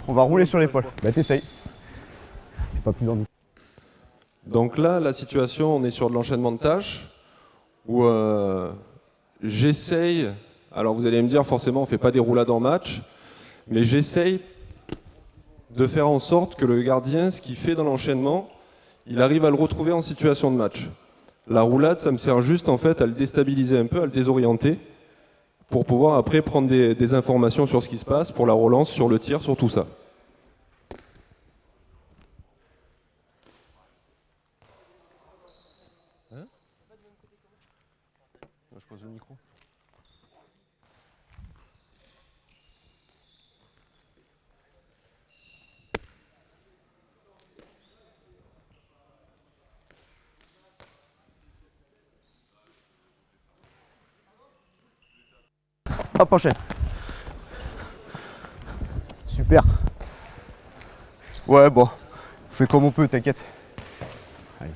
Speaker 4: On va rouler sur l'épaule. Bah, t'essayes. C'est pas plus envie.
Speaker 5: Donc là, la situation, on est sur de l'enchaînement de tâches où j'essaye, alors vous allez me dire forcément on ne fait pas des roulades en match, mais j'essaye de faire en sorte que le gardien, ce qu'il fait dans l'enchaînement, il arrive à le retrouver en situation de match. La roulade, ça me sert juste en fait à le déstabiliser un peu, à le désorienter, pour pouvoir après prendre des informations sur ce qui se passe, pour la relance, sur le tir, sur tout ça.
Speaker 3: Je pose le micro.
Speaker 4: Hop, enchaîne. Super. Ouais, bon. On fait comme on peut, t'inquiète. Allez.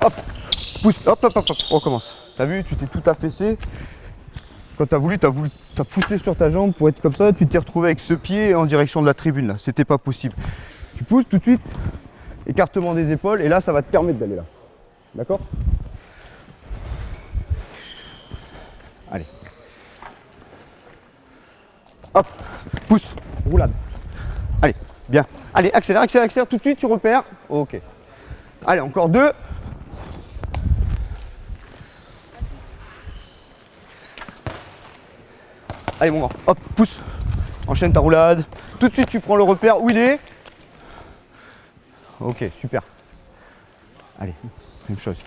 Speaker 4: Hop. Pousse. Hop, hop, hop, hop. On recommence. T'as vu, tu t'es tout affaissé. Quand t'as poussé sur ta jambe pour être comme ça, tu t'es retrouvé avec ce pied en direction de la tribune là. C'était pas possible. Tu pousses tout de suite, écartement des épaules, et là ça va te permettre d'aller là. D'accord? Allez. Hop, pousse, roulade. Allez, bien. Allez, accélère, accélère, accélère, tout de suite tu repères. Ok. Allez, encore deux. Allez mon grand, hop, pousse, enchaîne ta roulade. Tout de suite tu prends le repère où il est. Ok, super. Allez, même chose.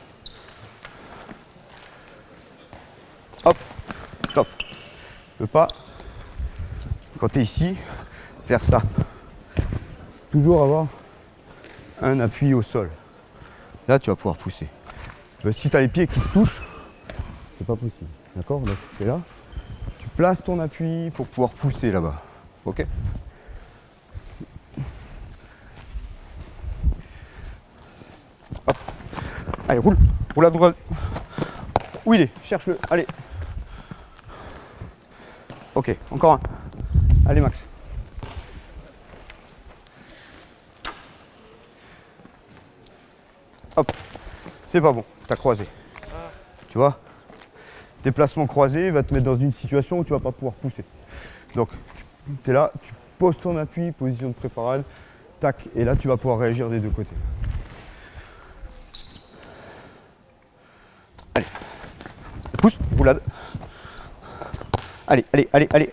Speaker 4: Hop, stop. Tu peux pas, quand tu es ici, faire ça. Toujours avoir un appui au sol. Là tu vas pouvoir pousser. Si tu as les pieds qui se touchent, c'est pas possible. D'accord? Donc tu es là, tu places ton appui pour pouvoir pousser là-bas. Ok? Hop. Allez, roule à droite. Où il est? Cherche-le. Allez. Ok, encore un. Allez, Max. Hop. C'est pas bon, t'as croisé. Tu vois? Déplacement croisé va te mettre dans une situation où tu vas pas pouvoir pousser. Donc, tu es là, tu poses ton appui, position de préparade, tac, et là tu vas pouvoir réagir des deux côtés. Allez, pousse, roulade. Allez, allez, allez, allez.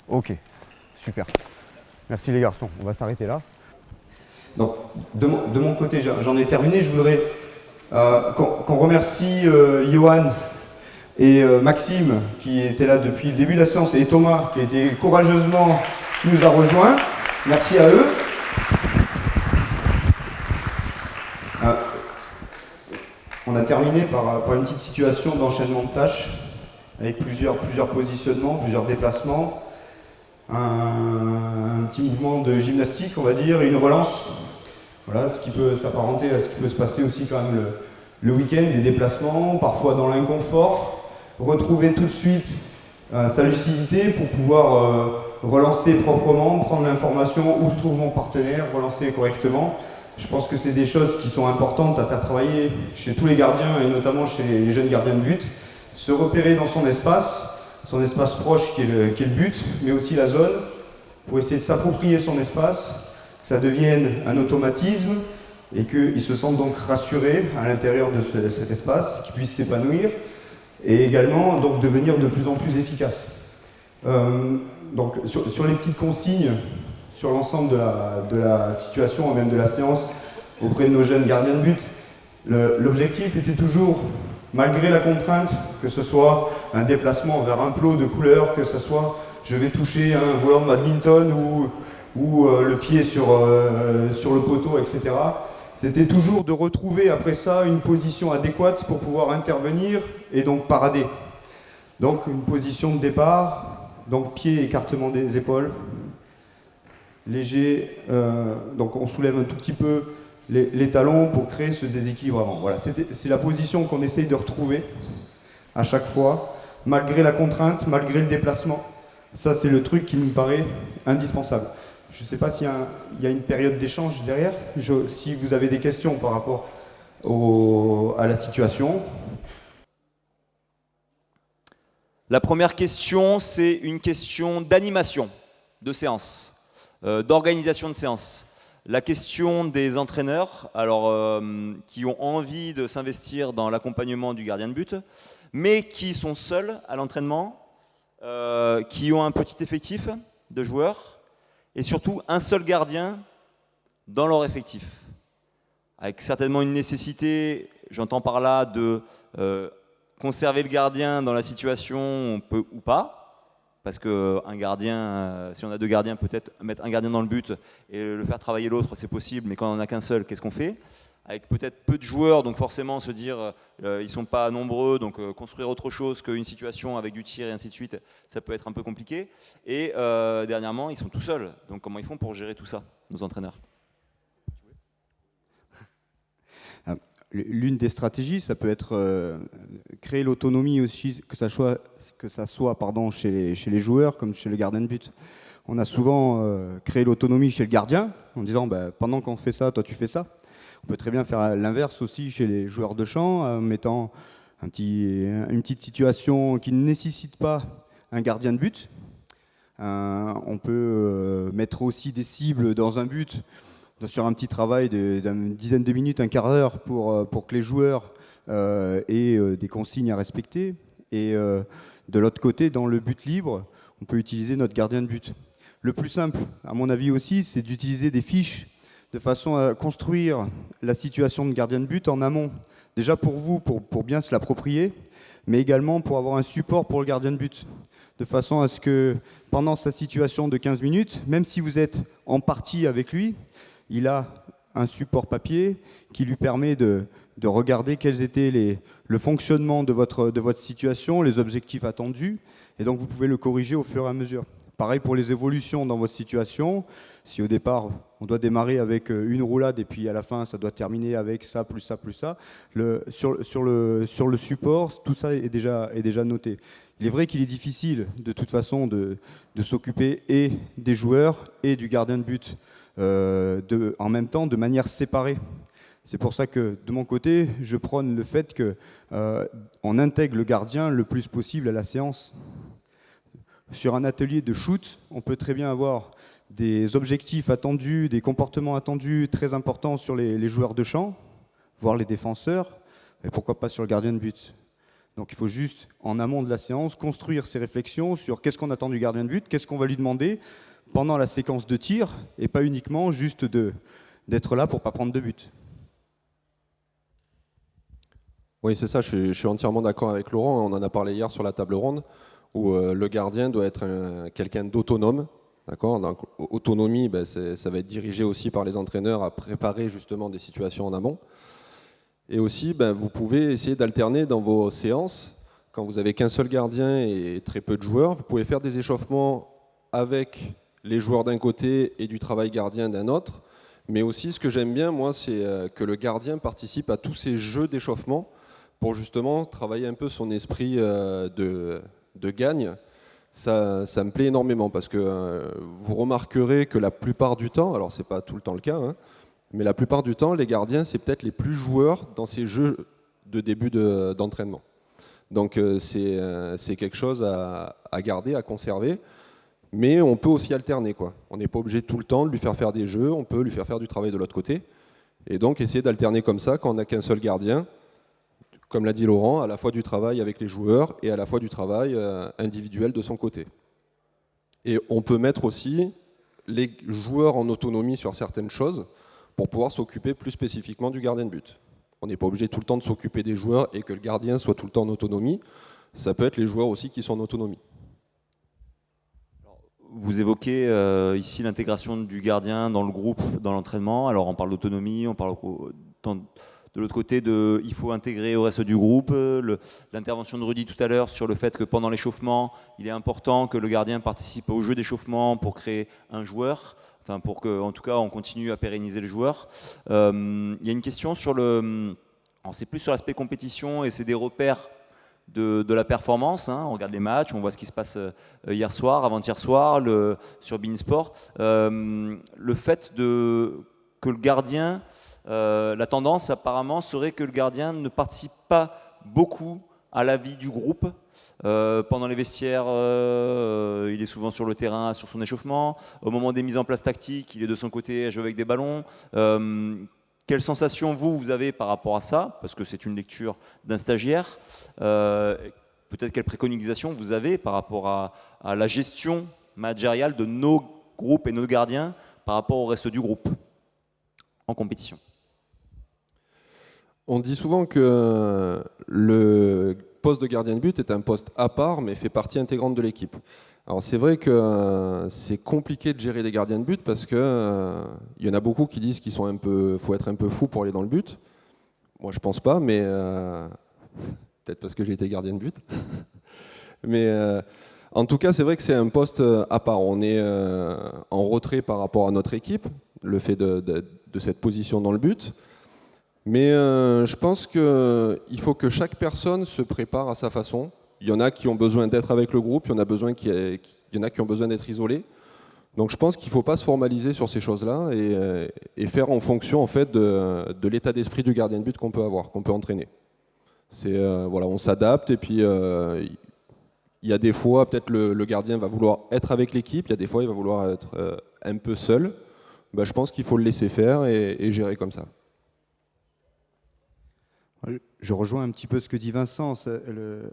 Speaker 4: Ok, super. Merci les garçons, on va s'arrêter là.
Speaker 2: Donc, de mon côté, j'en ai terminé. Je voudrais qu'on remercie Johan et Maxime, qui étaient là depuis le début de la séance, et Thomas, qui qui nous a rejoints. Merci à eux. On a terminé par une petite situation d'enchaînement de tâches, avec plusieurs positionnements, plusieurs déplacements, un petit mouvement de gymnastique, on va dire, et une relance. Voilà, ce qui peut s'apparenter à ce qui peut se passer aussi quand même le week-end, des déplacements, parfois dans l'inconfort, retrouver tout de suite sa lucidité pour pouvoir relancer proprement, prendre l'information où se trouve mon partenaire, relancer correctement. Je pense que c'est des choses qui sont importantes à faire travailler chez tous les gardiens et notamment chez les jeunes gardiens de but. Se repérer dans son espace proche qui est le but, mais aussi la zone, pour essayer de s'approprier son espace, que ça devienne un automatisme et qu'ils se sentent donc rassurés à l'intérieur de cet espace, qu'ils puissent s'épanouir et également donc devenir de plus en plus efficaces. Donc sur les petites consignes, sur l'ensemble de la situation et même de la séance auprès de nos jeunes gardiens de but, l'objectif était toujours, malgré la contrainte, que ce soit un déplacement vers un plot de couleur, que ce soit je vais toucher un volant de badminton ou le pied sur le poteau, etc. C'était toujours de retrouver après ça une position adéquate pour pouvoir intervenir et donc parader. Donc une position de départ, donc pied écartement des épaules, léger, donc on soulève un tout petit peu les talons pour créer ce déséquilibrement. Voilà, c'est la position qu'on essaye de retrouver à chaque fois, malgré la contrainte, malgré le déplacement. Ça, c'est le truc qui nous paraît indispensable. Je ne sais pas s'il y a une période d'échange derrière, si vous avez des questions par rapport à la situation.
Speaker 1: La première question, c'est une question d'animation de séance, d'organisation de séance. La question des entraîneurs, alors qui ont envie de s'investir dans l'accompagnement du gardien de but, mais qui sont seuls à l'entraînement, qui ont un petit effectif de joueurs, et surtout un seul gardien dans leur effectif. Avec certainement une nécessité, j'entends par là, de conserver le gardien dans la situation, on peut ou pas. Parce qu'un gardien, si on a deux gardiens, peut-être mettre un gardien dans le but et le faire travailler l'autre, c'est possible, mais quand on n'en a qu'un seul, qu'est-ce qu'on fait? Avec peut-être peu de joueurs, donc forcément se dire ils ne sont pas nombreux, donc construire autre chose qu'une situation avec du tir et ainsi de suite, ça peut être un peu compliqué. Et dernièrement, ils sont tout seuls, donc comment ils font pour gérer tout ça, nos entraîneurs?
Speaker 2: L'une des stratégies, ça peut être créer l'autonomie aussi, que ça soit chez les joueurs comme chez le gardien de but. On a souvent créé l'autonomie chez le gardien en disant pendant qu'on fait ça, toi tu fais ça. On peut très bien faire l'inverse aussi chez les joueurs de champ, en mettant une petite situation qui ne nécessite pas un gardien de but. On peut mettre aussi des cibles dans un but, sur un petit travail d'une dizaine de minutes, un quart d'heure pour que les joueurs aient des consignes à respecter. Et de l'autre côté, dans le but libre, on peut utiliser notre gardien de but. Le plus simple, à mon avis aussi, c'est d'utiliser des fiches de façon à construire la situation de gardien de but en amont. Déjà pour vous, pour bien se l'approprier, mais également pour avoir un support pour le gardien de but. De façon à ce que pendant sa situation de 15 minutes, même si vous êtes en partie avec lui, il a un support papier qui lui permet de regarder quels étaient le fonctionnement de votre situation, les objectifs attendus, et donc vous pouvez le corriger au fur et à mesure. Pareil pour les évolutions dans votre situation. Si au départ, on doit démarrer avec une roulade et puis à la fin, ça doit terminer avec ça, plus ça, plus ça, sur le support, tout ça est déjà noté. Il est vrai qu'il est difficile, de toute façon, de s'occuper et des joueurs et du gardien de but en même temps, de manière séparée. C'est pour ça que, de mon côté, je prône le fait qu'on intègre le gardien le plus possible à la séance. Sur un atelier de shoot, on peut très bien avoir des objectifs attendus, des comportements attendus très importants sur les joueurs de champ, voire les défenseurs, et pourquoi pas sur le gardien de but. Donc il faut juste, en amont de la séance, construire ces réflexions sur qu'est-ce qu'on attend du gardien de but, qu'est-ce qu'on va lui demander pendant la séquence de tir, et pas uniquement juste d'être là pour ne pas prendre de but.
Speaker 5: Oui, c'est ça, je suis entièrement d'accord avec Laurent. On en a parlé hier sur la table ronde, où le gardien doit être quelqu'un d'autonome. D'accord. Donc, autonomie, ça va être dirigé aussi par les entraîneurs à préparer justement des situations en amont. Et aussi, vous pouvez essayer d'alterner dans vos séances. Quand vous n'avez qu'un seul gardien et très peu de joueurs, vous pouvez faire des échauffements avec les joueurs d'un côté et du travail gardien d'un autre. Mais aussi, ce que j'aime bien, moi, c'est que le gardien participe à tous ces jeux d'échauffement pour justement travailler un peu son esprit de gagne. Ça me plaît énormément parce que vous remarquerez que la plupart du temps, alors c'est pas tout le temps le cas, hein, mais la plupart du temps, les gardiens, c'est peut-être les plus joueurs dans ces jeux de début d'entraînement. Donc c'est quelque chose à garder, à conserver, mais on peut aussi alterner, quoi. On n'est pas obligé tout le temps de lui faire des jeux, on peut lui faire du travail de l'autre côté, et donc essayer d'alterner comme ça quand on n'a qu'un seul gardien. Comme l'a dit Laurent, à la fois du travail avec les joueurs et à la fois du travail individuel de son côté. Et on peut mettre aussi les joueurs en autonomie sur certaines choses pour pouvoir s'occuper plus spécifiquement du gardien de but. On n'est pas obligé tout le temps de s'occuper des joueurs et que le gardien soit tout le temps en autonomie. Ça peut être les joueurs aussi qui sont en autonomie.
Speaker 1: Vous évoquez ici l'intégration du gardien dans le groupe, dans l'entraînement. Alors on parle d'autonomie, on parle de l'autre côté, il faut intégrer au reste du groupe. L'intervention de Rudy tout à l'heure sur le fait que pendant l'échauffement, il est important que le gardien participe au jeu d'échauffement pour créer un joueur, enfin pour qu'en tout cas on continue à pérenniser le joueur. Il y a une question sur c'est plus sur l'aspect compétition et c'est des repères de la performance. Hein. On regarde les matchs, on voit ce qui se passe hier soir, avant-hier soir, sur Beansport. Le fait que le gardien... la tendance apparemment serait que le gardien ne participe pas beaucoup à la vie du groupe. Pendant les vestiaires, il est souvent sur le terrain, sur son échauffement. Au moment des mises en place tactiques, il est de son côté à jouer avec des ballons. Quelle sensation vous avez par rapport à ça? Parce que c'est une lecture d'un stagiaire. Peut-être quelle préconisation vous avez par rapport à la gestion managériale de nos groupes et nos gardiens par rapport au reste du groupe en compétition?
Speaker 5: On dit souvent que le poste de gardien de but est un poste à part, mais fait partie intégrante de l'équipe. Alors c'est vrai que c'est compliqué de gérer des gardiens de but parce que y en a beaucoup qui disent qu'il faut être un peu fou pour aller dans le but. Moi je pense pas, mais peut-être parce que j'ai été gardien de but. Mais en tout cas c'est vrai que c'est un poste à part. On est en retrait par rapport à notre équipe, le fait de cette position dans le but. Mais je pense qu'il faut que chaque personne se prépare à sa façon. Il y en a qui ont besoin d'être avec le groupe, il y en a qui ont besoin d'être isolés. Donc je pense qu'il ne faut pas se formaliser sur ces choses-là et faire en fonction en fait, de l'état d'esprit du gardien de but qu'on peut avoir, qu'on peut entraîner. Voilà, on s'adapte et puis il y a des fois, peut-être le gardien va vouloir être avec l'équipe, il y a des fois il va vouloir être un peu seul. Je pense qu'il faut le laisser faire et gérer comme ça.
Speaker 2: Je rejoins un petit peu ce que dit Vincent. Le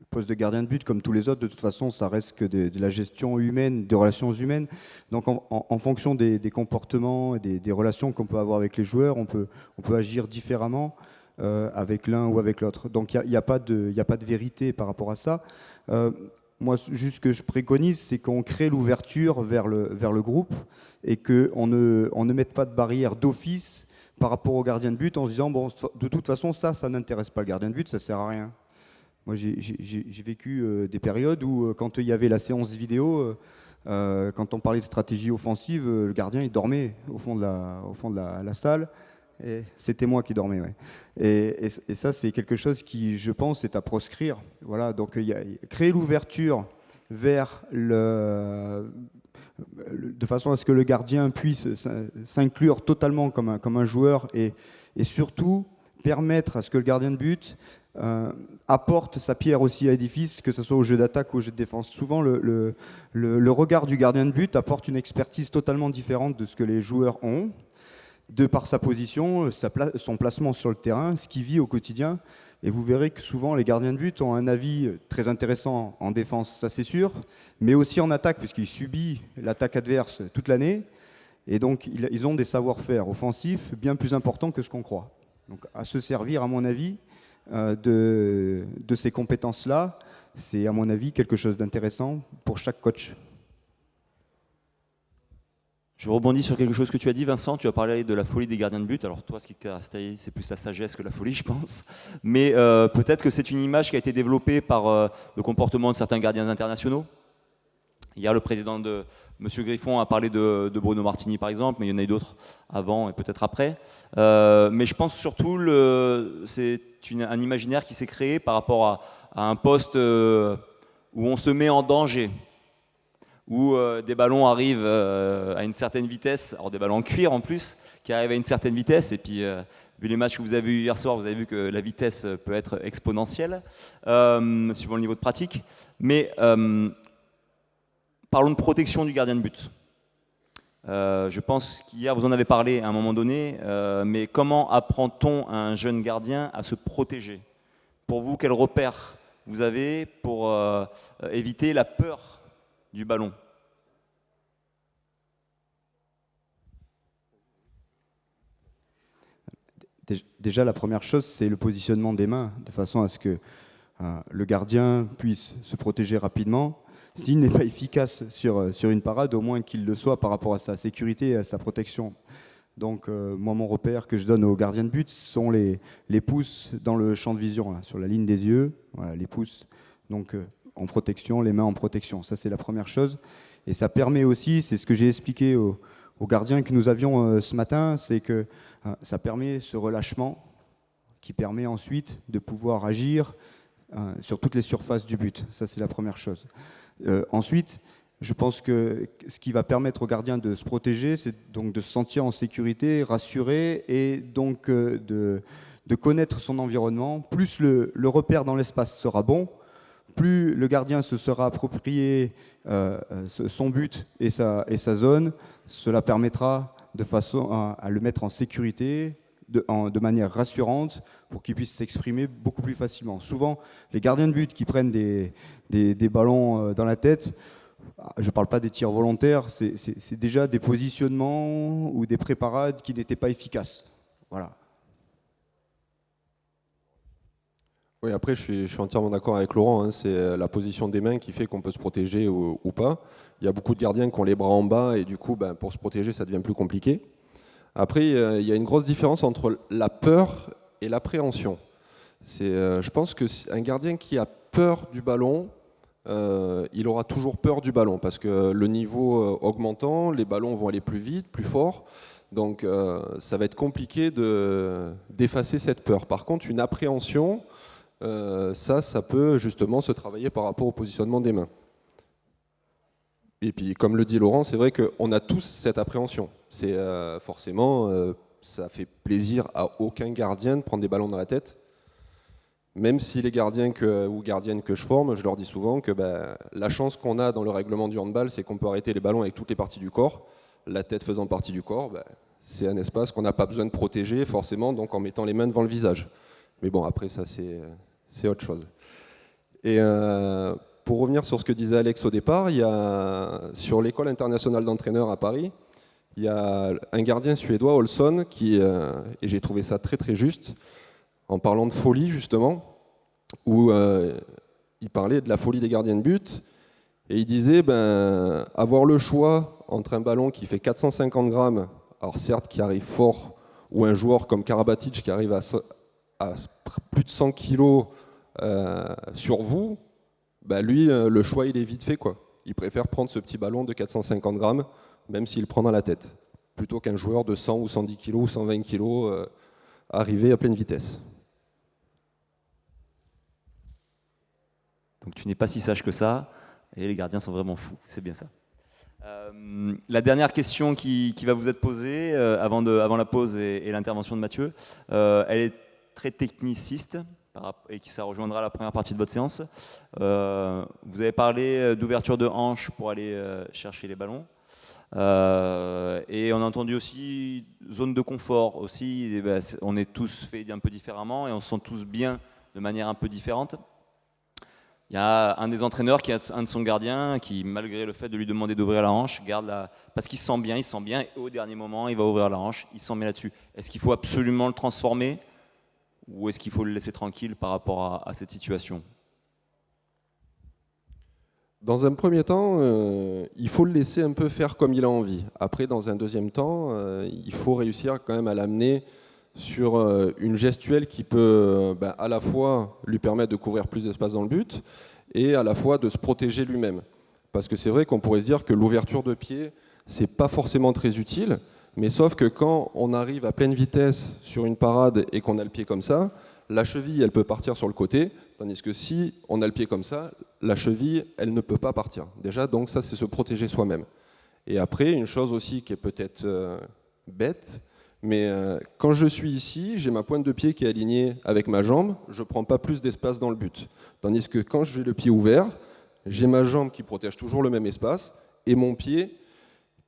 Speaker 2: poste de gardien de but, comme tous les autres, de toute façon, ça reste que de la gestion humaine, des relations humaines. Donc en fonction des comportements et des relations qu'on peut avoir avec les joueurs, on peut agir différemment avec l'un ou avec l'autre. Donc il n'y a pas de vérité par rapport à ça. moi, juste ce que je préconise, c'est qu'on crée l'ouverture vers le groupe et qu'on ne mette pas de barrière d'office par rapport au gardien de but en se disant, bon, de toute façon, ça n'intéresse pas le gardien de but, ça sert à rien. Moi, j'ai vécu des périodes où, quand il y avait la séance vidéo, quand on parlait de stratégie offensive, le gardien, il dormait au fond de la salle. Et c'était moi qui dormais, ouais. Et ça, c'est quelque chose qui, je pense, est à proscrire. Voilà, donc créer l'ouverture vers de façon à ce que le gardien puisse s'inclure totalement comme un joueur et surtout permettre à ce que le gardien de but apporte sa pierre aussi à l'édifice, que ce soit au jeu d'attaque ou au jeu de défense. Souvent, le regard du gardien de but apporte une expertise totalement différente de ce que les joueurs ont, de par sa position, son placement sur le terrain, ce qu'il vit au quotidien. Et vous verrez que souvent les gardiens de but ont un avis très intéressant en défense, ça c'est sûr, mais aussi en attaque, puisqu'il subit l'attaque adverse toute l'année. Et donc ils ont des savoir-faire offensifs bien plus importants que ce qu'on croit. Donc à se servir, à mon avis, de ces compétences-là, c'est à mon avis quelque chose d'intéressant pour chaque coach.
Speaker 1: Je rebondis sur quelque chose que tu as dit, Vincent. Tu as parlé de la folie des gardiens de but. Alors toi, ce qui te caractérise, c'est plus la sagesse que la folie, je pense. Mais peut-être que c'est une image qui a été développée par le comportement de certains gardiens internationaux. Hier, le président de M. Griffon a parlé de Bruno Martini, par exemple, mais il y en a eu d'autres avant et peut-être après. Mais je pense surtout c'est un imaginaire qui s'est créé par rapport à un poste où on se met en danger, où des ballons arrivent à une certaine vitesse, alors des ballons en cuir en plus, qui arrivent à une certaine vitesse, et puis vu les matchs que vous avez vus hier soir, vous avez vu que la vitesse peut être exponentielle, suivant le niveau de pratique. Mais parlons de protection du gardien de but. Je pense qu'hier, vous en avez parlé à un moment donné, mais comment apprend-on à un jeune gardien à se protéger? Pour vous, quel repère vous avez pour éviter la peur du ballon?
Speaker 2: Déjà, la première chose, c'est le positionnement des mains, de façon à ce que le gardien puisse se protéger rapidement. S'il n'est pas efficace sur une parade, au moins qu'il le soit par rapport à sa sécurité et à sa protection. Donc, moi, mon repère que je donne aux gardiens de but sont les pouces dans le champ de vision, là, sur la ligne des yeux. Voilà, les pouces. Donc, en protection, les mains en protection. Ça, c'est la première chose. Et ça permet aussi, c'est ce que j'ai expliqué aux gardiens que nous avions ce matin, c'est que ça permet ce relâchement qui permet ensuite de pouvoir agir sur toutes les surfaces du but. Ça, c'est la première chose. Ensuite, je pense que ce qui va permettre aux gardiens de se protéger, c'est donc de se sentir en sécurité, rassuré, et donc de connaître son environnement. Plus le repère dans l'espace sera bon, plus le gardien se sera approprié son but et sa zone. Cela permettra de façon à le mettre en sécurité, de manière rassurante, pour qu'il puisse s'exprimer beaucoup plus facilement. Souvent, les gardiens de but qui prennent des ballons dans la tête, je ne parle pas des tirs volontaires, c'est déjà des positionnements ou des préparades qui n'étaient pas efficaces. Voilà.
Speaker 5: Oui, après, je suis entièrement d'accord avec Laurent. Hein, c'est la position des mains qui fait qu'on peut se protéger ou pas. Il y a beaucoup de gardiens qui ont les bras en bas et du coup, pour se protéger, ça devient plus compliqué. Après, il y a une grosse différence entre la peur et l'appréhension. Je pense qu'un gardien qui a peur du ballon, il aura toujours peur du ballon parce que le niveau augmentant, les ballons vont aller plus vite, plus fort. Donc, ça va être compliqué d'effacer cette peur. Par contre, une appréhension, ça peut justement se travailler par rapport au positionnement des mains. Et puis, comme le dit Laurent, c'est vrai qu'on a tous cette appréhension. C'est forcément, ça fait plaisir à aucun gardien de prendre des ballons dans la tête. Même si les gardiens ou gardiennes que je forme, je leur dis souvent que la chance qu'on a dans le règlement du handball, c'est qu'on peut arrêter les ballons avec toutes les parties du corps. La tête faisant partie du corps, c'est un espace qu'on n'a pas besoin de protéger forcément, donc en mettant les mains devant le visage. Mais bon, après ça, c'est autre chose. Et pour revenir sur ce que disait Alex au départ, sur l'école internationale d'entraîneurs à Paris, il y a un gardien suédois, Olsson, et j'ai trouvé ça très très juste, en parlant de folie justement, où il parlait de la folie des gardiens de but. Et il disait, avoir le choix entre un ballon qui fait 450 grammes, alors certes qui arrive fort, ou un joueur comme Karabatic qui arrive à plus de 100 kilos sur vous, lui, le choix il est vite fait, quoi. Il préfère prendre ce petit ballon de 450 grammes, même s'il le prend dans la tête, plutôt qu'un joueur de 100 ou 110 kilos ou 120 kilos arrivé à pleine vitesse.
Speaker 1: Donc tu n'es pas si sage que ça, et les gardiens sont vraiment fous, c'est bien ça. La dernière question qui va vous être posée avant la pause et l'intervention de Mathieu, elle est très techniciste, et qui ça rejoindra la première partie de votre séance. Vous avez parlé d'ouverture de hanche pour aller chercher les ballons. Et on a entendu aussi zone de confort aussi. On est tous faits un peu différemment et on se sent tous bien de manière un peu différente. Il y a un des entraîneurs qui a un de son gardien qui, malgré le fait de lui demander d'ouvrir la hanche, parce qu'il se sent bien, et au dernier moment, il va ouvrir la hanche, il s'en met là-dessus. Est-ce qu'il faut absolument le transformer ou est-ce qu'il faut le laisser tranquille par rapport à cette situation ?
Speaker 5: Dans un premier temps, il faut le laisser un peu faire comme il a envie. Après, dans un deuxième temps, il faut réussir quand même à l'amener sur une gestuelle qui peut à la fois lui permettre de couvrir plus d'espace dans le but et à la fois de se protéger lui-même. Parce que c'est vrai qu'on pourrait se dire que l'ouverture de pied, c'est pas forcément très utile, mais sauf que quand on arrive à pleine vitesse sur une parade et qu'on a le pied comme ça, la cheville, elle peut partir sur le côté, tandis que si on a le pied comme ça, la cheville, elle ne peut pas partir. Déjà, donc ça, c'est se protéger soi-même. Et après, une chose aussi qui est peut-être bête, mais quand je suis ici, j'ai ma pointe de pied qui est alignée avec ma jambe, je ne prends pas plus d'espace dans le but. Tandis que quand j'ai le pied ouvert, j'ai ma jambe qui protège toujours le même espace et mon pied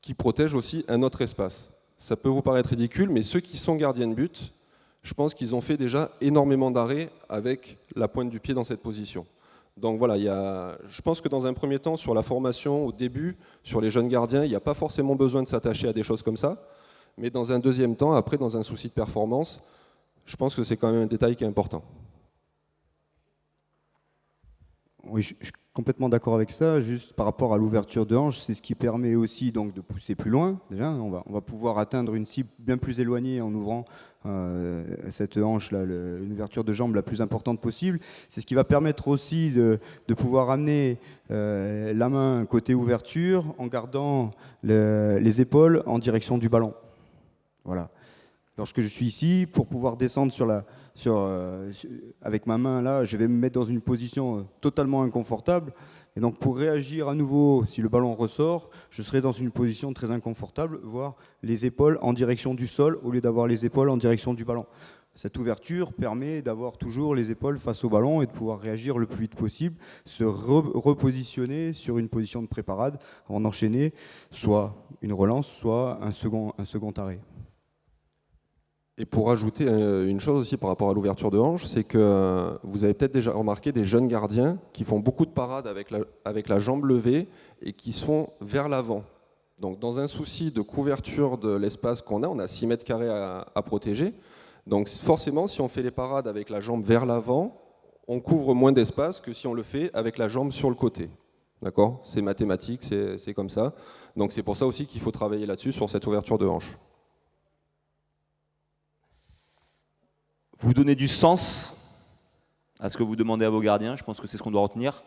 Speaker 5: qui protège aussi un autre espace. Ça peut vous paraître ridicule, mais ceux qui sont gardiens de but, je pense qu'ils ont fait déjà énormément d'arrêts avec la pointe du pied dans cette position. Donc voilà, je pense que dans un premier temps, sur la formation, au début, sur les jeunes gardiens, il n'y a pas forcément besoin de s'attacher à des choses comme ça. Mais dans un deuxième temps, après, dans un souci de performance, je pense que c'est quand même un détail qui est important.
Speaker 2: Oui, je suis complètement d'accord avec ça. Juste par rapport à l'ouverture de hanche, c'est ce qui permet aussi donc de pousser plus loin. Déjà, on va pouvoir atteindre une cible bien plus éloignée en ouvrant cette hanche-là, une ouverture de jambe la plus importante possible. C'est ce qui va permettre aussi de pouvoir amener la main côté ouverture en gardant les épaules en direction du ballon. Voilà. Lorsque je suis ici, pour pouvoir descendre avec ma main là, je vais me mettre dans une position totalement inconfortable. Et donc pour réagir à nouveau, si le ballon ressort, je serai dans une position très inconfortable, voire les épaules en direction du sol au lieu d'avoir les épaules en direction du ballon. Cette ouverture permet d'avoir toujours les épaules face au ballon et de pouvoir réagir le plus vite possible, se repositionner sur une position de préparade avant d'enchaîner soit une relance, soit un second arrêt.
Speaker 5: Et pour ajouter une chose aussi par rapport à l'ouverture de hanche, c'est que vous avez peut-être déjà remarqué des jeunes gardiens qui font beaucoup de parades avec la jambe levée et qui sont vers l'avant. Donc dans un souci de couverture de l'espace qu'on a, on a 6 mètres carrés à protéger. Donc forcément, si on fait les parades avec la jambe vers l'avant, on couvre moins d'espace que si on le fait avec la jambe sur le côté. D'accord ? C'est mathématique, c'est comme ça. Donc c'est pour ça aussi qu'il faut travailler là-dessus, sur cette ouverture de hanche.
Speaker 1: Vous donnez du sens à ce que vous demandez à vos gardiens, je pense que c'est ce qu'on doit retenir.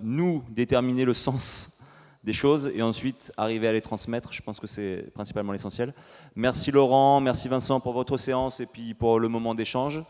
Speaker 1: Nous, déterminer le sens des choses et ensuite arriver à les transmettre, je pense que c'est principalement l'essentiel. Merci Laurent, merci Vincent pour votre séance et puis pour le moment d'échange.